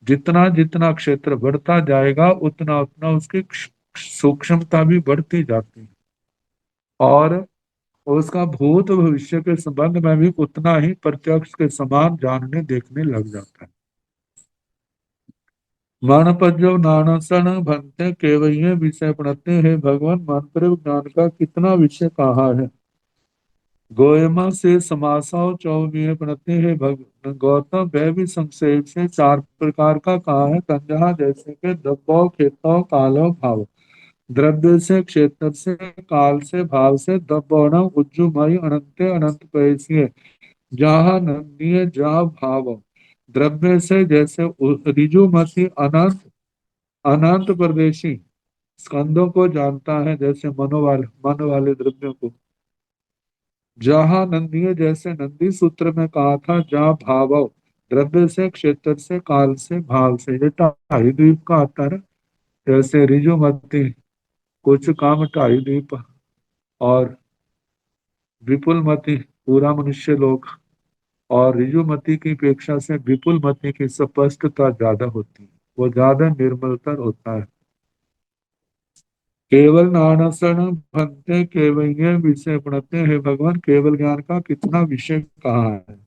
जितना जितना क्षेत्र बढ़ता जाएगा उतना उतना उसकी सूक्ष्मता भी बढ़ती जाती है, और उसका भूत भविष्य के संबंध में भी उतना ही प्रत्यक्ष के समान जानने देखने लग जाता है। मन पज्यो नानसन भंते केवय विषय पढ़ते हैं। भगवान, मन पर ज्ञान का कितना विषय कहा है। गोयमा से समासा चौबीस पढ़ते हैं। गौतम, वह भी संक्षेप से 4 प्रकार का कहा है तंजहा जैसे के दब्बो खेतो कालो भाव। द्रव्य से, क्षेत्र से, काल से, भाव से। दब्बोण उज्जुमयी अनंत अनंत पैसी, जहाँ नंदीय जहाँ भाव। द्रव्य से जैसे रिजुमती अनंत अनंत प्रदेशी, स्कंदों को जानता है जैसे मन वाले द्रव्यों को। जहाँ नंदीय, जैसे नंदी सूत्र में कहा था, जहाँ भाव द्रव्य से, क्षेत्र से, काल से, भाव से, ये ढाई द्वीप का आता है। जैसे ऋजुमती, कुछ काम ढाई द्वीप, और विपुलमती पूरा मनुष्य लोक, और ऋजुमती की अपेक्षा से विपुलमती की स्पष्टता ज्यादा होती है, वो ज्यादा निर्मलतर होता है। केवल नानसन भंते केवल विषय पढ़ते हैं भगवान, केवल ज्ञान का कितना विषय कहा है।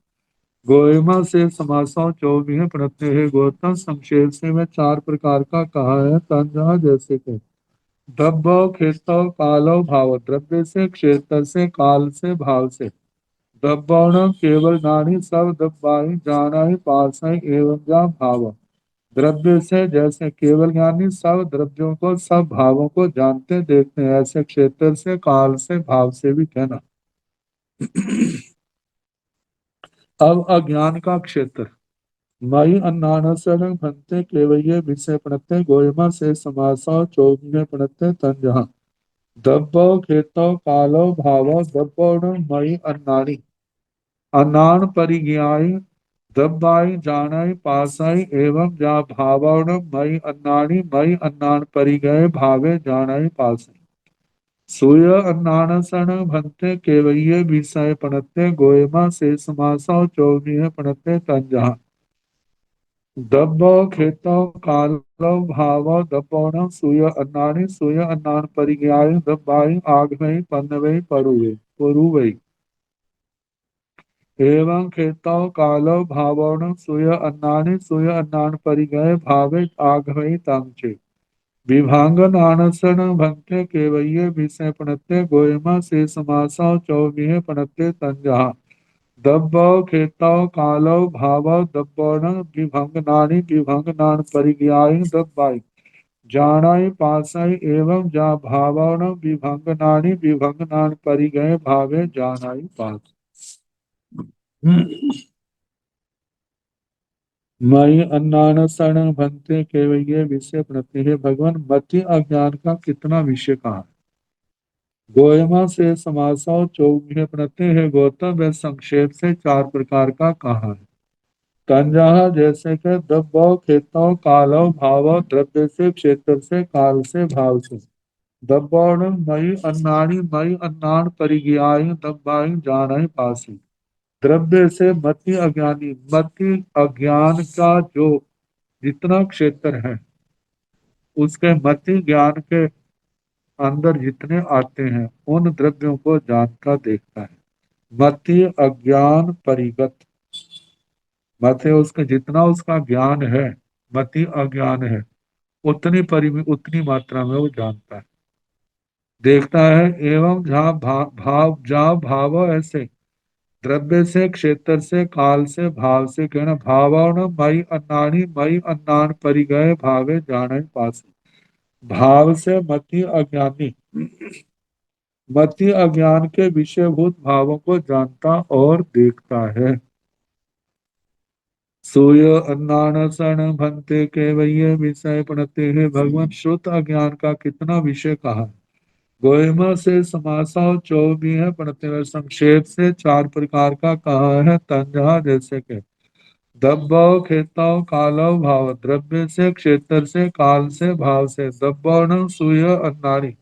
गोयमा से समासों चौबीस पढ़ते हैं गौतम, संक्षेप से में चार प्रकार का कहा है। तंजा जैसे के दब्बो खेतो कालो भाव, द्रव्य से, क्षेत्र से, काल से, भाव से। दब्बाण केवल नानी सब दब्बाई जाना ही पासाई एवं जा भाव, द्रव्य से, जैसे केवल ज्ञानी सब द्रव्यों को, सब भावों को जानते देखते हैं, ऐसे क्षेत्र से, काल से, भाव से भी कहना। अब अज्ञान का क्षेत्र। मई अन्नानसर भंते केवये विषय पढ़ते गोयमा से समासा चौबीस पढ़ते तंजहा। दब्बो खेतो कालो भावो दब्बोण मई अन्नानी, अनान परिज्ञाय दब्बाई जानाई पासाई एवं जा भावण मई अन्नानी, मई अन्नान परिगय भावे जानाई पासाई। सूय अन्नानसन भंते केवये विषय पढ़ते गोयमा से समासा चौबीस पढ़ते तंजहा। दब्बो खेतो कालो भावो दब्बोण सूय अन्नानी, सूय अन्नान परिज्ञाय दब्बाई आगमई पन्नवई परुवई। एवं खेतो कालो भावोण सूय अन्नानि, सूय अन्नान परिगय भावे आघवई तांचे। विभांगन आनसन भंते केवये विषय पढ़ते गोयमा से समासा चौबीस पढ़ते तंजहा। दब्बो खेतो कालो भावो दब्बोण विभंगनानि, विभंगनान परिज्ञाय दब्बाई जानाई पासाई एवं जा भावोण विभंगनानि, विभंगनान परिगय भावे जानाई पास। मई अन्नानसन भंते केवये विषय प्रति है भगवान, मति अज्ञान का कितना विषय कहा। गोयमा से समासा चौबीस प्रति है गौतम, व संक्षेप से चार प्रकार का कहा है। तंजहा जैसे के दब्बो खेतो कालो भाव, द्रव्य से, क्षेत्र से, काल से, भाव से। दब्बोण मई अन्नानी, मई अन्नान परिज्ञाय दब्बाई जानाई पासी। द्रव्य से मति अज्ञानी, मति अज्ञान का जो जितना क्षेत्र है, उसके मति ज्ञान के अंदर जितने आते हैं, उन द्रव्यों को जानता देखता है। मति अज्ञान परिगत, मति उसका जितना उसका ज्ञान है, मति अज्ञान है, उतनी परिमित, उतनी मात्रा में वो जानता है, देखता है। एवं जहाँ भाव, जहाँ भाव ऐसे द्रव्य से, क्षेत्र से, काल से, भाव से कहना। भावण मई अन्नानी, मई अन्नान परिगय भावे जाने पास। भाव से मति अज्ञानी, मति अज्ञान के विषयभूत भावों को जानता और देखता है। सूय अन्नानसन भंते केवये विषय पढ़ते हैं भगवान, श्रुत अज्ञान का कितना विषय कहा। गोयमा से समासा चौबीस पढ़ते हुए संक्षेप से चार प्रकार का कहा है। तंजहा जैसे के दब्बो खेतो कालो भाव, द्रव्य से, क्षेत्र से, काल से, भाव से। दब्बोण सूय अन्नानी,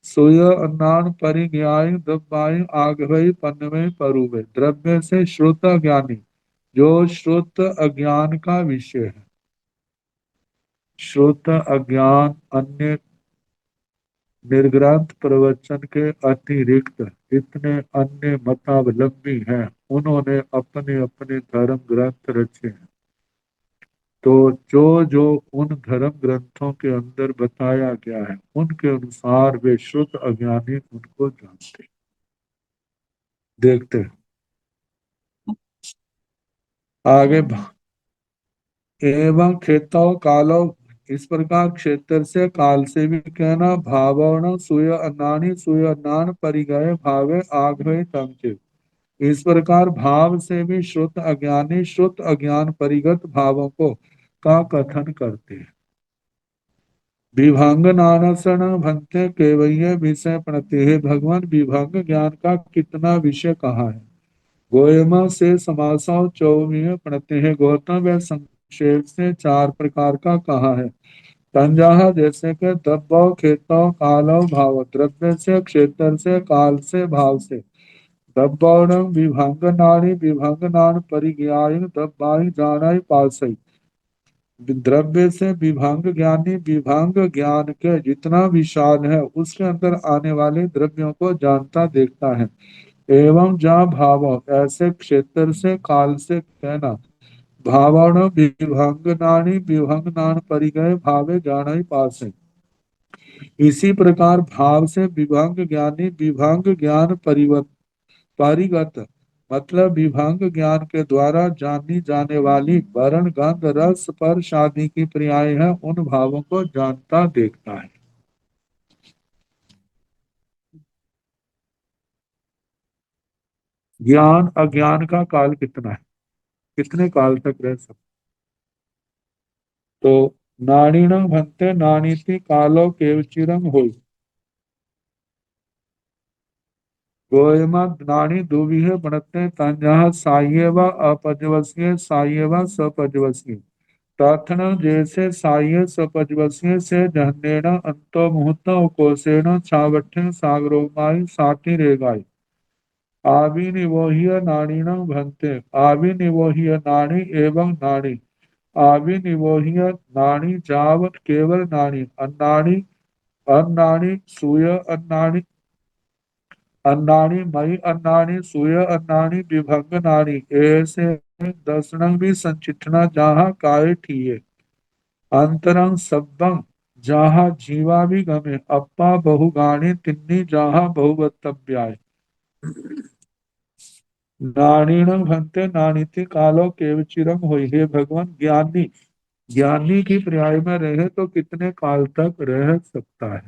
सूय अन्नान परिज्ञाय दब्बाई आगवई पन्नवई परुवे। द्रव्य से श्रुत ज्ञानी, जो श्रुत अज्ञान का विषय है। श्रुत अज्ञान अन्य निर्ग्रंथ प्रवचन के अतिरिक्त इतने अन्य मतावलंबी हैं, उन्होंने अपने अपने धर्म ग्रंथ रचे हैं। तो जो जो उन धर्म ग्रंथों के अंदर बताया गया है, उनके अनुसार वे शुद्ध अज्ञानी उनको जानते हैं, देखते हैं। आगे एवं खेतो कालो, इस प्रकार क्षेत्र से, काल से भी कहना। भावण सूय अन्नानी, सूय अन्नान परिगय भावे आग्रह तंचे। इस प्रकार भाव से भी श्रुत अज्ञानी श्रुत अज्ञान परिगत भावों को का कथन करते हैं। विभंग नानसन भंते केवय विषय प्रणति। हे भगवान, विभंग ज्ञान का कितना विषय कहा है। गोयमा से समासौ चौमीय प्रणति है। गौतम व संक्षेप से चार प्रकार का कहा है। तंजाह जैसे के दब्बौ खेतौ कालौ भाव। द्रव्य से, क्षेत्र से, काल से, भाव से। दब्बौणं विभंगनानि विभंगनान परिज्ञाय दब्बाई जानाई पासई। द्रव्य से विभंग ज्ञानी विभंग ज्ञान के जितना विशाल है उसके अंदर आने वाले द्रव्यों को जानता देखता है। एवं जहाँ भाव ऐसे क्षेत्र से काल से कहना। भावण विभंगनानि विभंगनान परिगय भावे जानाई पासई। इसी प्रकार भाव से विभंग ज्ञानी विभंग ज्ञान परिगत मतलब विभंग ज्ञान के द्वारा जानी जाने वाली वर्ण गंध रस स्पर्श आदि की पर्याय है उन भावों को जानता देखता है। ज्ञान अज्ञान का काल कितना है, कितने काल तक रह सकते। तो नाणीण भंते नाणीति कालो केवचिरंग होई। गोयमा नाणी दुविह बनते तंजह साइएवा अपजवसीय साइएवा सपजवसीय। प्रार्थना जैसे साय सपजवसीय से जहनेण अंतो मुहूर्त कोसेण छावठ्य सागरोमाई साति रेगाई। आविनिवोह्य नाणीण भंते। आविनिवोह्य नाणी एवं नाणी। आविनिवोह्य नाणी जावत केवल नाणी अन्नाणी अन्नाणी सूय अन्नाणी अन्नाणी मई अन्नाणी सूय अन्नाणी विभंग नाणी ऐसे दर्शनं भी संचिठना जहाँ काय ठीये। अंतरंग सब्बं जहाँ जीवा भी गमे अप्पा बहुगाणी तिन्नी जहाँ बहुवत्तव्याय। नाणीण भंते नानीति कालो केवचिरम होई। हे भगवान, ज्ञानी ज्ञानी की पर्याय में रहे तो कितने काल तक रह सकता है।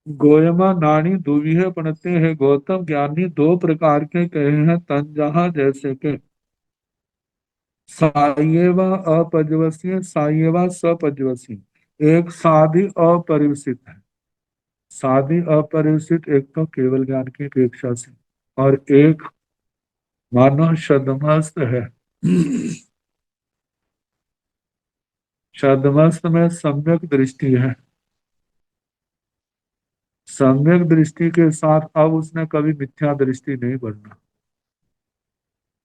गोयमा नानी दुविह पढ़ते हैं। गौतम, ज्ञानी दो प्रकार के कहे हैं तंजहा जैसे के। साइएवा अपजवसीय साइएवा सपजवसी। एक साधी अपरिवसित है। साधी अपरिवसित एक तो केवल ज्ञान की अपेक्षा से, और एक मानो शदमस्त है। शदमस्त में सम्यक दृष्टि है। सम्यक दृष्टि के साथ अब उसने कभी मिथ्या दृष्टि नहीं बढ़ना।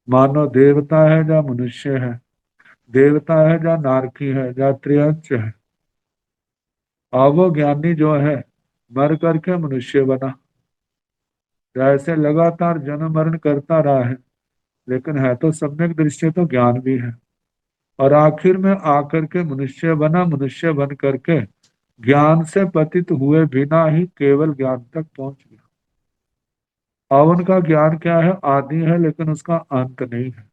मानो देवता है या मनुष्य है, देवता है या नारकी है या त्रियंच है। अब वो ज्ञानी जो है मर करके मनुष्य बना, जैसे लगातार जन्म मरण करता रहा है, लेकिन है तो सम्यक दृष्टि तो ज्ञान भी है। और आखिर में आकर के मनुष्य बना, मनुष्य बन करके ज्ञान से पतित हुए बिना ही केवल ज्ञान तक पहुंच गया। और उनका ज्ञान क्या है, आदि है लेकिन उसका अंत नहीं है।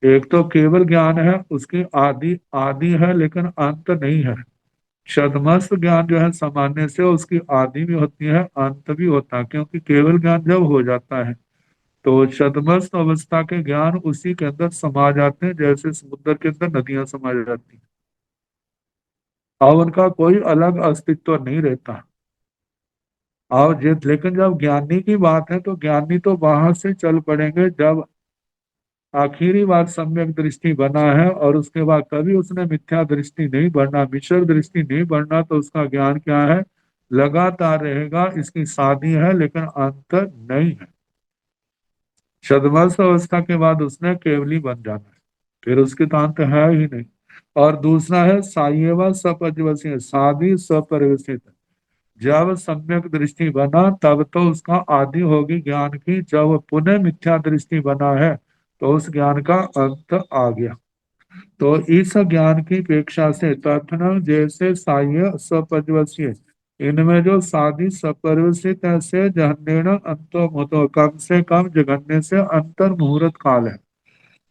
एक तो केवल ज्ञान है, उसकी आदि आदि है लेकिन अंत नहीं है। शदमस्त ज्ञान जो है सामान्य से उसकी आदि भी होती है, अंत भी होता है, क्योंकि केवल ज्ञान जब हो जाता है तो शदमस्त अवस्था के ज्ञान उसी के अंदर समा जाते हैं, जैसे समुद्र के अंदर नदियां समा जाती हैं। और उनका कोई अलग अस्तित्व नहीं रहता। और लेकिन जब ज्ञानी की बात है तो ज्ञानी तो वहां से चल पड़ेंगे जब आखिरी बार सम्यक दृष्टि बना है, और उसके बाद कभी उसने मिथ्या दृष्टि नहीं बढ़ना, मिश्र दृष्टि नहीं बढ़ना, तो उसका ज्ञान क्या है, लगातार रहेगा। इसकी शादी है लेकिन अंत नहीं है। छद्मस अवस्था के बाद उसने केवली बन जाना है, फिर उसकी तो अंत है ही नहीं। और दूसरा है साइवा सपरिवसित, शादी सपरिवसित। जब सम्यक दृष्टि बना तब तो उसका आदि होगी ज्ञान की, जब पुनः मिथ्या दृष्टि बना है तो उस ज्ञान का अंत आ गया। तो इस ज्ञान की अपेक्षा से तथन जैसे साह्य सपरिवसीय, इनमें जो साधी सपरिवसित से जहन्नेण अंतो मुतो, कम से कम जगन्य से अंतर मुहूर्त काल है।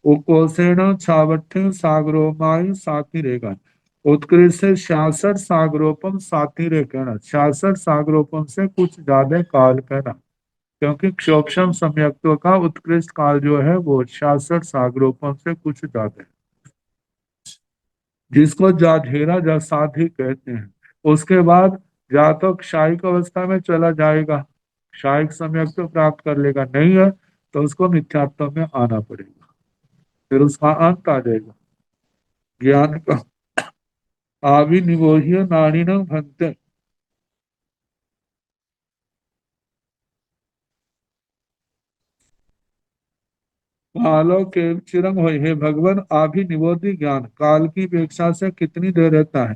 उकोसेण छावठ्य सागरोमायु साथी रेगा। उत्कृष्ट से 66 सागरोपम साथी रे कहना, 66 सागरोपम से कुछ ज्यादा काल कहना, क्योंकि क्षोभम सम्यक्त्व का उत्कृष्ट काल जो है वो 66 सागरोपम से कुछ ज्यादा है। जिसको जाधेरा जा साधी कहते हैं। उसके बाद या तो क्षायिक अवस्था में चला जाएगा, क्षायिक सम्यक तो प्राप्त कर लेगा, नहीं है तो उसको मिथ्यात्व में आना पड़ेगा, फिर उसका अंत आ जाएगा। ज्ञान का आविर्निवोह्य नाड़िन भन्ते, कालो के चिरंग हो, हे भगवान आभिनिवोधि ज्ञान काल की अपेक्षा से कितनी देर रहता है।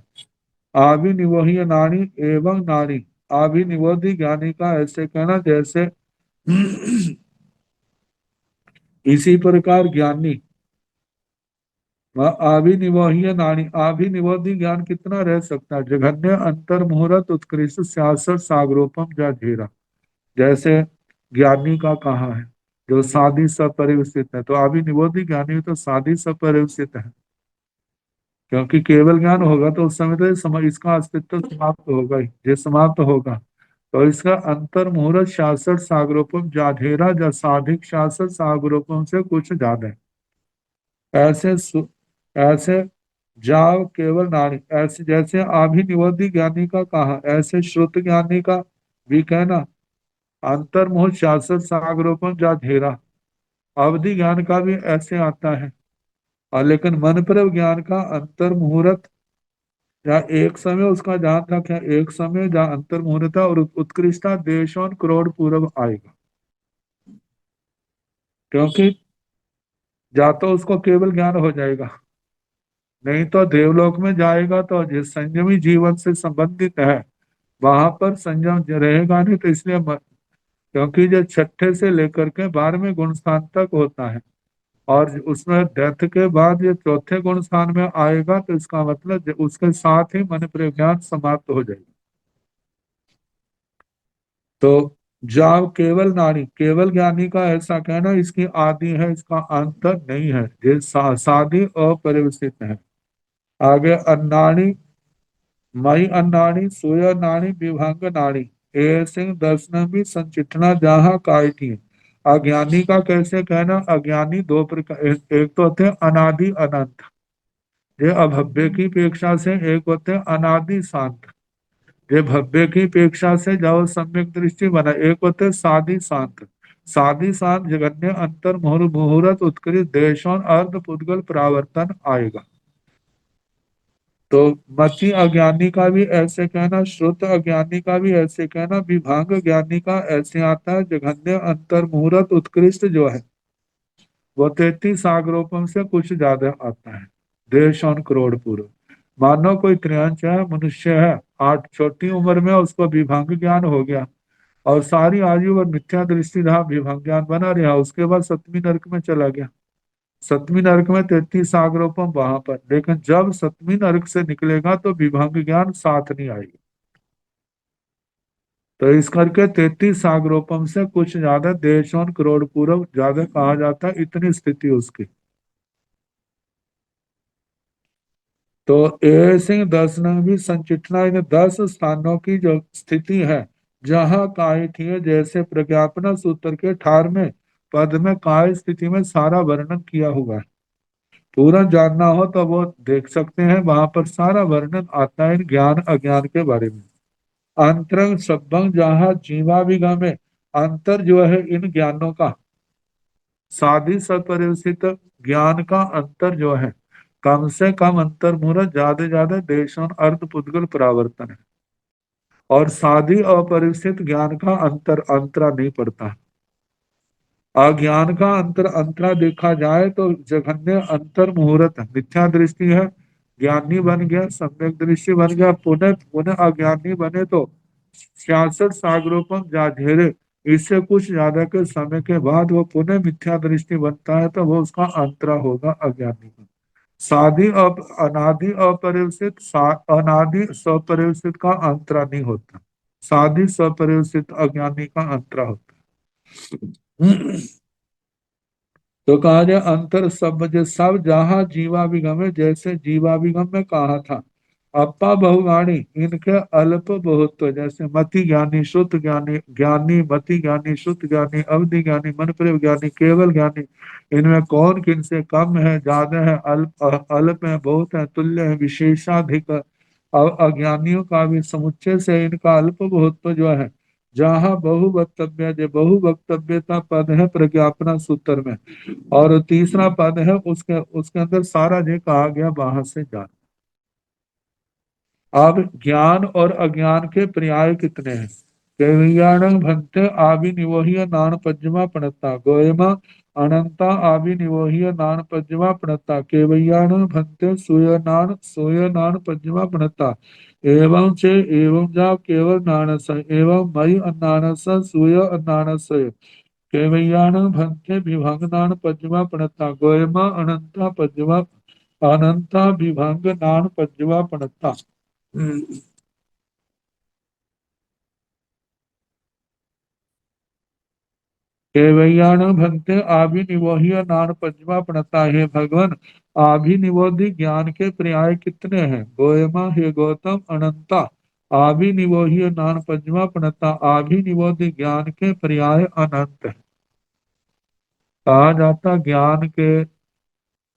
आभिनिवोह्य नाड़ी एवं नाड़ी, आभिनिवोधि ज्ञानी का ऐसे कहना जैसे इसी प्रकार ज्ञानी आभिनिवोह्य नाड़ी, आभिनिवोधि ज्ञान कितना रह सकता है। जघन्य अंतर मुहूर्त उत्कृष्ट शासर सागरोपम जा धीरा, जैसे ज्ञानी का कहा है जो साधी सपरिवस्थित है, तो अभिनिवोधि ज्ञानी तो साधी सपरिवस्थित है, क्योंकि केवल ज्ञान होगा तो उस समय तो इसका अस्तित्व समाप्त होगा ही, ये समाप्त होगा। तो इसका अंतर मुहूर्त शासर सागरोपम जाधेरा जा साधिक शासर सागरोपम से कुछ ज्यादा है। ऐसे जाव केवल नारी, ऐसे जैसे अभिनिवोधि ज्ञानी का कहा, ऐसे श्रुत ज्ञानी का भी कहना। अंतर्मुह शासक सागरोपम जा धेरा, अवधि ज्ञान का भी ऐसे आता है। और लेकिन मन पर ज्ञान का अंतर मुहूर्त या एक समय उसका जहां तक है, एक समय जहां अंतर मुहूर्त और उत्कृष्टा देशों करोड़ पूर्व आएगा, क्योंकि या तो उसको केवल ज्ञान हो जाएगा, नहीं तो देवलोक में जाएगा तो जिस संयमी जीवन से संबंधित है वहां पर संयम रहेगा नहीं, तो इसलिए क्योंकि जो छठे से लेकर के 12वें गुण स्थान तक होता है और उसमें डेथ के बाद ये चौथे गुण स्थान में आएगा, तो इसका मतलब उसके साथ ही मन प्रज्ञान समाप्त हो जाएगा। तो जाव केवल नारी, केवल ज्ञानी का ऐसा कहना इसकी आदि है, इसका अंत नहीं है, ये साधी अपरिवर्तित है। आगे अन्नाणी मई अन्नाणी सोया नाणी विभंग नाणी, ए सिंह दर्शन भी संचितना जहां काय थी। अज्ञानी का कैसे कहना, अज्ञानी दो प्रकार, एक तो होते हैं अनादि अनंत, ये अभव्य की अपेक्षा से, एक होते हैं अनादि शांत, ये भव्य की अपेक्षा से जाओ सम्यक दृष्टि बना, एक होते हैं सादि शांत। सादि शांत जगन्य अंतर मुहूर्त उत्कृष्ट देशों अर्ध पुद्गल परावर्तन आएगा। तो मति अज्ञानी का भी ऐसे कहना, श्रुत अज्ञानी का भी ऐसे कहना, विभांग ज्ञानी का ऐसे आता है। जघन्य अंतर मुहूर्त उत्कृष्ट जो है वो 33 सागरोपम से कुछ ज्यादा आता है, 1.5 करोड़ पूर्व। मानो कोई त्रियांश है, मनुष्य है, 8 छोटी उम्र में उसको विभांग ज्ञान हो गया और सारी आयु और मिथ्या दृष्टि रहा, विभांग ज्ञान बना रहा, उसके बाद 7वीं नरक में चला गया। 7वीं नरक में 33 सागरोपम वहां पर, लेकिन जब 7वीं नरक से निकलेगा तो विभंग ज्ञान साथ नहीं आएगी। तो इस करके 33 सागरोपम से कुछ ज्यादा 1.5 करोड़ पूर्व ज्यादा कहा जाता है, इतनी स्थिति उसकी। तो ए सिंह दर्शन भी संचिटना, इन 10 स्थानों की जो स्थिति है जहां काय थी, जैसे प्रज्ञापना सूत्र के 18वें पद में काय स्थिति में सारा वर्णन किया हुआ है। पूरा जानना हो तो वो देख सकते हैं, वहां पर सारा वर्णन आता है ज्ञान अज्ञान के बारे में। अंतरंग सबंग जहाँ जीवाभिगम में अंतर जो है इन ज्ञानों का, साधी सपरिवर्तित ज्ञान का अंतर जो है कम से कम अंतर मुहूर्त, ज्यादा ज्यादा देशों अर्ध पुद्गल परावर्तन है। और साधी अपरिवर्तित ज्ञान का अंतर अंतरा नहीं पड़ता। अज्ञान का अंतर अंतरा देखा जाए तो जघन्य अंतर मुहूर्त मिथ्या दृष्टि है, ज्ञानी बन गया, सम्यक दृष्टि बन गया, पुनः पुनः अज्ञानी बने तो 66 सागरोपम जाधेरे, इससे कुछ ज्यादा के समय के बाद वो पुनः मिथ्या दृष्टि बनता है, तो वो उसका अंतरा होगा अज्ञानी का। साधी अनादि अपरिवर्तित अनादि स्वपरिवर्तित का अंतरा नहीं होता, साधी स्वपरिवर्तित अज्ञानी का अंतरा होता है। तो कहा जाए अंतर सब जो सब जहां जीवाभिगम है, जैसे जीवाभिगम में कहा था अपा बहुवाणी, इनके अल्प बहुत्व, जैसे मति ज्ञानी, श्रुत ज्ञानी, ज्ञानी मति ज्ञानी, श्रुत ज्ञानी, अवधि ज्ञानी, मन प्रयोग ज्ञानी, केवल ज्ञानी, इनमें कौन किन से कम है, ज्यादा है, अल्प अल्प है, बहुत है, तुल्य है, विशेषाधिक है। अज्ञानियों का भी समुच्चय से इनका अल्प बहुत्व जो है। जहाँ बहु वक्तव्य, जो बहु वक्तव्यता पद है प्रज्ञापना सूत्र में, और तीसरा पद है उसके उसके अंदर सारा जो कहा गया बाहर से जान। अब ज्ञान और अज्ञान के पर्याय कितने हैं? केवल्याण भंते आविनिवोह्य नान पज्जमा प्रणता गोयमा अनंता आविनिवोह्य नान पज्जमा प्रणता केवल्याण भंते सूय नान पज्जमा प्रणता एवं चे एवं जा केवल नानस एवं मई अनानस सूय अनानस केवल्याण भंते विभंग नान पज्जमा प्रणता गोयमा अनंता पज्जमा अनंता विभंग नान पज्जमा प्रणता। केवैयाण भंते आभिनिवोह्य नान पंचमा प्रणता, हे भगवान आभिनिवोधि ज्ञान के पर्याय कितने हैं? गोयमा हे गौतम अनंता आभिनिवोह्य नान पंचमा प्रणता, आभिनिवोधि ज्ञान के पर्याय अनंत है। कहा जाता ज्ञान के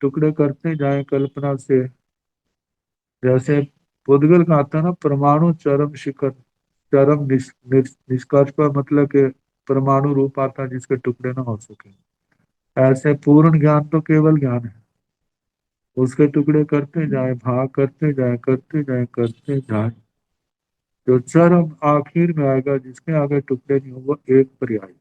टुकड़े करते जाए कल्पना से, जैसे पुद्गल कहता है ना, परमाणु चरम शिखर, चरम निष्कर्ष पर, मतलब के परमाणु रूप आता है जिसके टुकड़े ना हो सके। ऐसे पूर्ण ज्ञान तो केवल ज्ञान है, उसके टुकड़े करते जाए, भाग करते जाए, करते जाए, करते जाए, जो चरम आखिर में आएगा, जिसके आगे टुकड़े नहीं हो, वो एक पर्याय।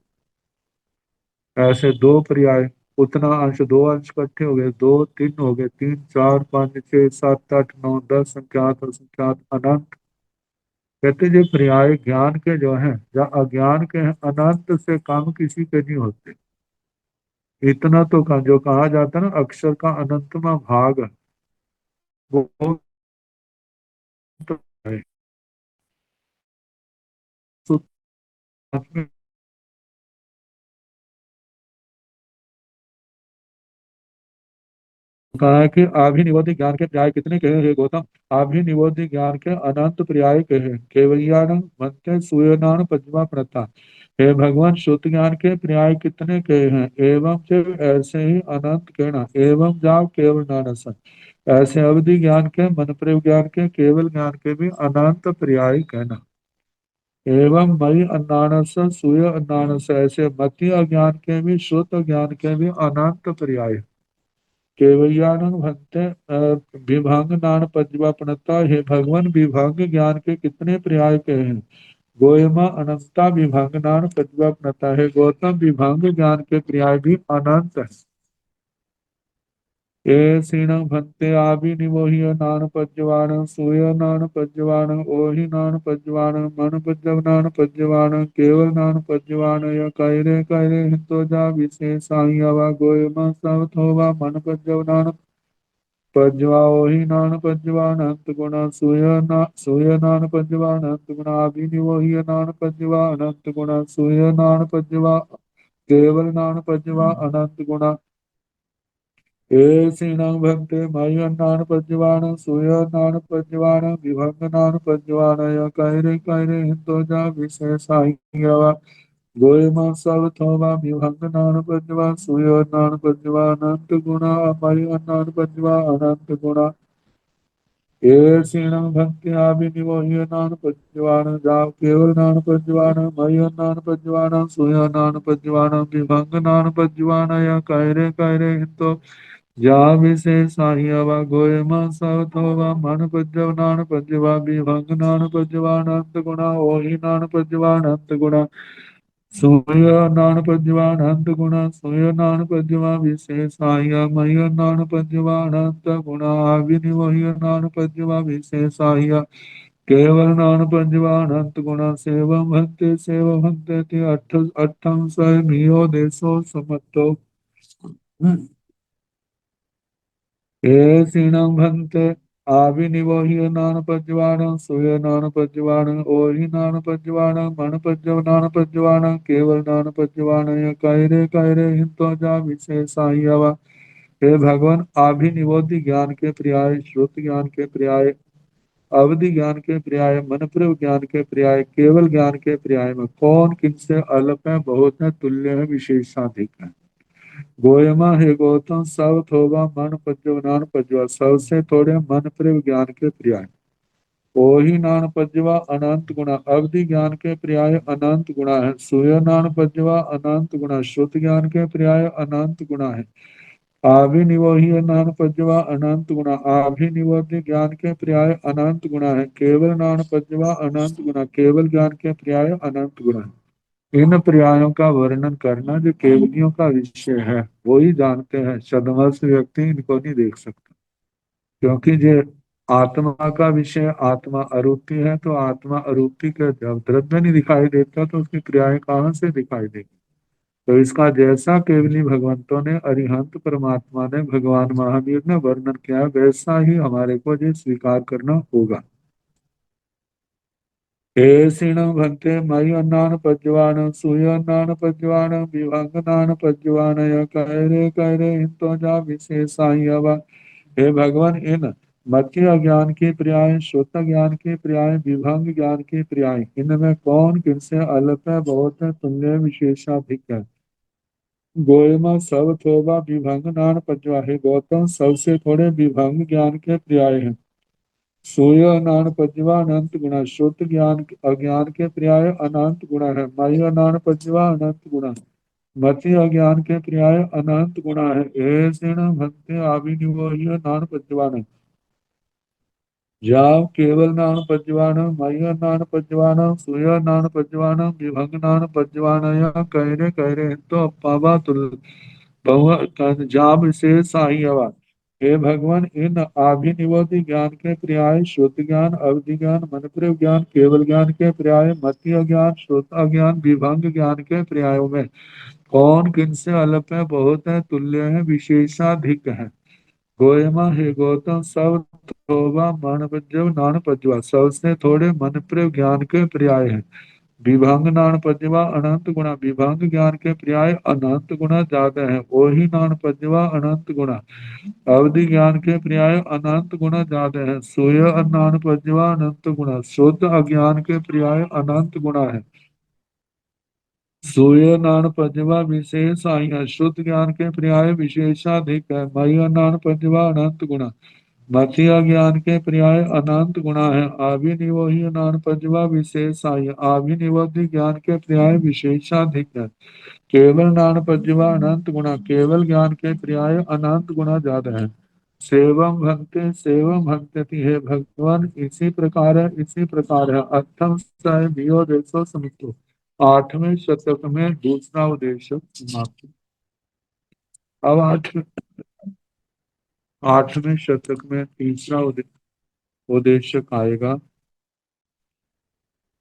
ऐसे दो पर्याय, उतना अंश, दो अंश इकट्ठे हो गए, दो तीन हो गए, तीन चार पाँच छह सात आठ नौ दस, संख्यात और संख्यात अनंत। कहते जो पर्याय ज्ञान के जो है या अज्ञान के हैं, अनंत से कम किसी के नहीं होते। इतना तो जो कहा जाता है ना, अक्षर का अनंतमा भाग, वो तो है। तो आपने कहा है कि आभिनिवोधि ज्ञान के पर्याय कितने कहे हे गौतम? आभिनिवोधि ज्ञान के अनंत पर्याय कहे, केवल्यान मध्य सूयनान पंचमा प्रथा। हे भगवान श्रुत ज्ञान के पर्याय कितने कहे हैं? एवं से ऐसे ही अनंत कहना, एवं जाओ केवल नानस, ऐसे अवधि ज्ञान के, मन प्रयोग ज्ञान के, केवल ज्ञान के भी अनंत पर्याय कहना। एवं मई अनानस सूय अनानस, ऐसे मति अज्ञान के भी, श्रुत ज्ञान के भी अनंत पर्याय। केवल्यानंद भंते विभंग नान पंचवापनता, हे भगवान विभंग ज्ञान के कितने पर्याय कहे हैं? गोयमा अनंता विभंग नान पंचवापनता, है गौतम विभंग ज्ञान के पर्याय भी अनंत है। ये सीणं भंते आभि निवोह्य नान पज्जवान सूय नान पज्जवान ओहि नान पज्जवान मन पज्जव नान पज्जवान केवल नान पज्जवान य कैरे कैरे हितो जा विशेष साहियावा गोय म सब थोवा मन पज्जव नान पज्जवा ओहि नान पज्जवान अंत गुणा सूय नान पज्जवान अंत गुणा आभि निवोह्य नान पज्जवा अनंत गुणा सूय नान पज्जवा केवल नान पज्जवा अनंत गुणा एसीनं भक्ते मय्यन्नान पद्यवान सूयन्नान पद्यवान विभंगनान पद्यवान य कैरे कैरे हिंदो जा विशेषायवा गोयमा सब थोमा विभंगनान पद्यवान सूयन्नान पद्यवान अनंत गुणा मय्यन्नान पद्यवान अनंत गुणा एसीनं भक्ति आविनिवोह्य नान पद्यवान जाओ केवल नान पद्यवान मय्यन्नान पद्यवान सूयन्नान पद्यवान विभंगनान पद्यवान य कैरे कैरे हिंदो या विशेष साहियावा गोयमा सवथोवा मन पज्जव नान पज्जवा विभंग नान पज्जवान अंत गुणा ओहि नान पज्जवान अंत गुणा सूय नान पज्जवान अंत गुणा सूय नान पज्जवा विशेष साहिया मय नान पज्जवान अंत गुणा विनिवह्य नान पज्जवा विशेष साहिया केवल नान पज्जवान अंत गुणा सेव भक्ते अठम सय मियो देशो समत्तो ये सीणं भंते आविनिवोह्य नान पज्जवान सूय नान पज्जवान ओहि नान पज्जवान मन पज्जव नान पज्जवान केवल नान पज्जवान य कैरे कैरे हिंतो जा विशेषायवा। हे भगवान आभिनिवोधि ज्ञान के पर्याय, श्रुत ज्ञान के पर्याय अवधि ज्ञान के पर्याय, मनप्रव ज्ञान के पर्याय, केवल ज्ञान के पर्याय में कौन किनसे अल्प है, बहुत है, तुल्य है, विशेषाधिक है। गोयमा हे गौतम सब थोबा मन पज्जवनान पज्जवा, सबसे थोड़े मन प्रव ज्ञान के पर्याय। ओही नान पज्जवा अनंत गुणा, अवधि ज्ञान के पर्याय अनंत गुणा है। सूर्य नान पज्जवा अनंत गुणा, श्रुत ज्ञान के पर्याय अनंत गुणा है। आभिनिवोही नान पज्जवा अनंत गुणा, आभिनिवोध्य ज्ञान के पर्याय अनंत गुणा है। केवल नान पज्जवा अनंत गुणा, केवल ज्ञान के पर्याय अनंत गुणा है। इन पर्यायों का वर्णन करना जो केवलियों का विषय है वो ही जानते हैं, सदमस्त व्यक्ति इनको नहीं देख सकता। क्योंकि जो आत्मा का विषय आत्मा अरूपी है, तो आत्मा अरूपी का जब द्रव्य नहीं दिखाई देता तो उसकी क्रियाएं कहाँ से दिखाई देगी। तो इसका जैसा केवली भगवंतों ने, अरिहंत परमात्मा ने, भगवान महावीर ने वर्णन किया है, वैसा ही हमारे को ये स्वीकार करना होगा। हेसिणं भन्ते मयि अन्नान पज्जवान सूय अन्नान पज्जवान विभंगनान पज्जवान कैरे कैरे हिंतो जा विशेषाई हवा। हे भगवान, इन मध्य अज्ञान के पर्याय, श्रोत ज्ञान के पर्याय, विभंग ज्ञान के पर्याय, इनमें कौन किनसे अल्प है, बहुत है, तुल्य विशेषाधिक है। गोयमा सब थोबा विभंग नान पज्जवा, हे गौतम सबसे थोड़े विभंग ज्ञान के पर्याय हैं। सूर्य अनान पज्जवा अनंत गुणा, शुद्ध ज्ञान अज्ञान के पर्याय अनंत गुणा है। मई अनान पज्जवा अनंत गुणा, मति अज्ञान के पर्याय अनंत गुणा है। ऐसे भक्ति आविनिवोह्य नान पज्जवान, जाव केवल नान पज्जवान, मय नान पज्जवान, सूर्य नान पज्जवान, विभंग नान पज्जवान, या कहरे तो अपावा तुल बहु जाम से साई हवा। हे भगवान, इन आभिनिवोधि ज्ञान के पर्याय, श्रुत ज्ञान, अवधि ज्ञान, मनप्रव ज्ञान, केवल ज्ञान के पर्याय, मतीय ज्ञान, श्रोत ज्ञान, विभंग ज्ञान के पर्यायों में कौन किनसे अल्प है, बहुत है, तुल्य है, विशेषाधिक है। गोयमा हे गौतम सब थोबा मन पज्जव नान पज्जवा, सबसे थोड़े मन प्रव ज्ञान के पर्याय है। विभंग नान पज्जवा अनंत गुणा, विभंग ज्ञान के पर्याय अनंत गुणा ज्यादा है। ओही नान पज्जवा अनंत गुणा, अवधि ज्ञान के पर्याय अनंत गुणा ज्यादा है। सूय नान पज्जवा अनंत गुणा, शुद्ध अज्ञान के पर्याय अनंत गुणा है। सूर्य नान पज्जवा विशेष आई है, शुद्ध ज्ञान के पर्याय विशेषाधिक है। मय नान पज्जवा अनंत गुणा, मतीय ज्ञान के पर्याय अनंत गुणा है। आभिनिवोही नान पज्जवा विशेष आई, आभिनिवोधि ज्ञान के पर्याय विशेषाधिक है। केवल नान पज्जवा अनंत गुणा, केवल ज्ञान के पर्याय अनंत गुणा ज्यादा है। सेवम भक्ति है भगवान, इसी प्रकार है, इसी प्रकार है। अर्थम सह वियो देशो समितो, आठवें शतक में दूसरा उद्देश्य समाप्त। अब आठवें शतक में तीसरा उद्देश्य आएगा,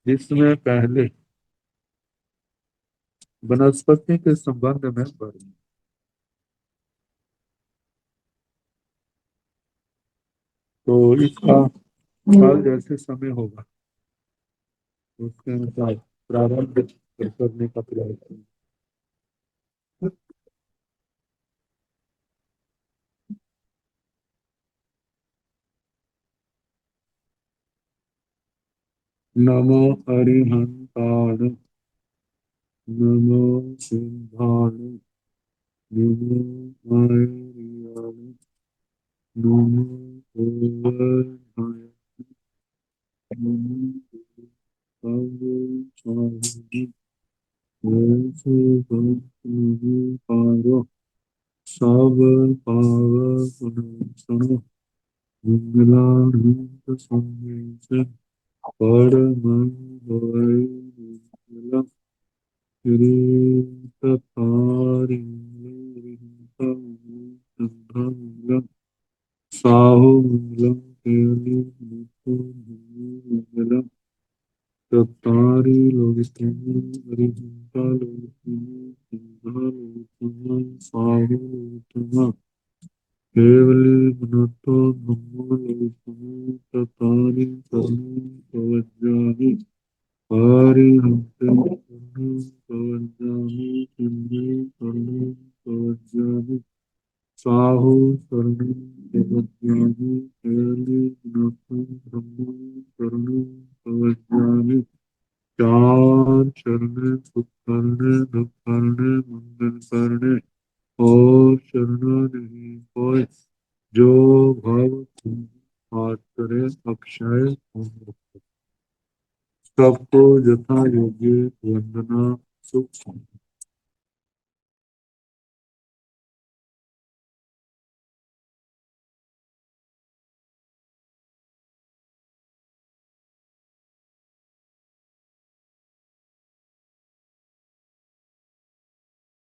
जिसमें पहले वनस्पति के संबंध में पढ़ेंगे। तो इसका काल जैसे समय होगा उसके अनुसार प्रारंभ करने का प्रयास करें। नमो अरिहंताण, नमो सिंहाण, नमो आर्याण, नमो ओवधाय, नमो सर्वचारिणी, वैसे भक्ति पारो, सब पावन सुनो, मंगलानंद संवेश परम होय मंगलम। श्री तथारि मंगलम, साहु मंगलम, केली मंगलम, तथारि लोकितम, अरिहंता लोकितम, सिंहा लोकितम, साहु लोकितम, केवली गुणतो ब्रह्म लोकितम, तथारि शरणं प्रवज्जामि। हरिहंते शरणं प्रवज्जामि, सिंहे शरणं प्रवज्जामि, साहु शरणं प्रवज्जामि, केवली गुणतो ब्रह्म शरणे सुख करने दुख करने मंगल करने और शरणा नहीं कोई जो भाव हाथ करे अक्षय सबको यथा योग्य वंदना सुख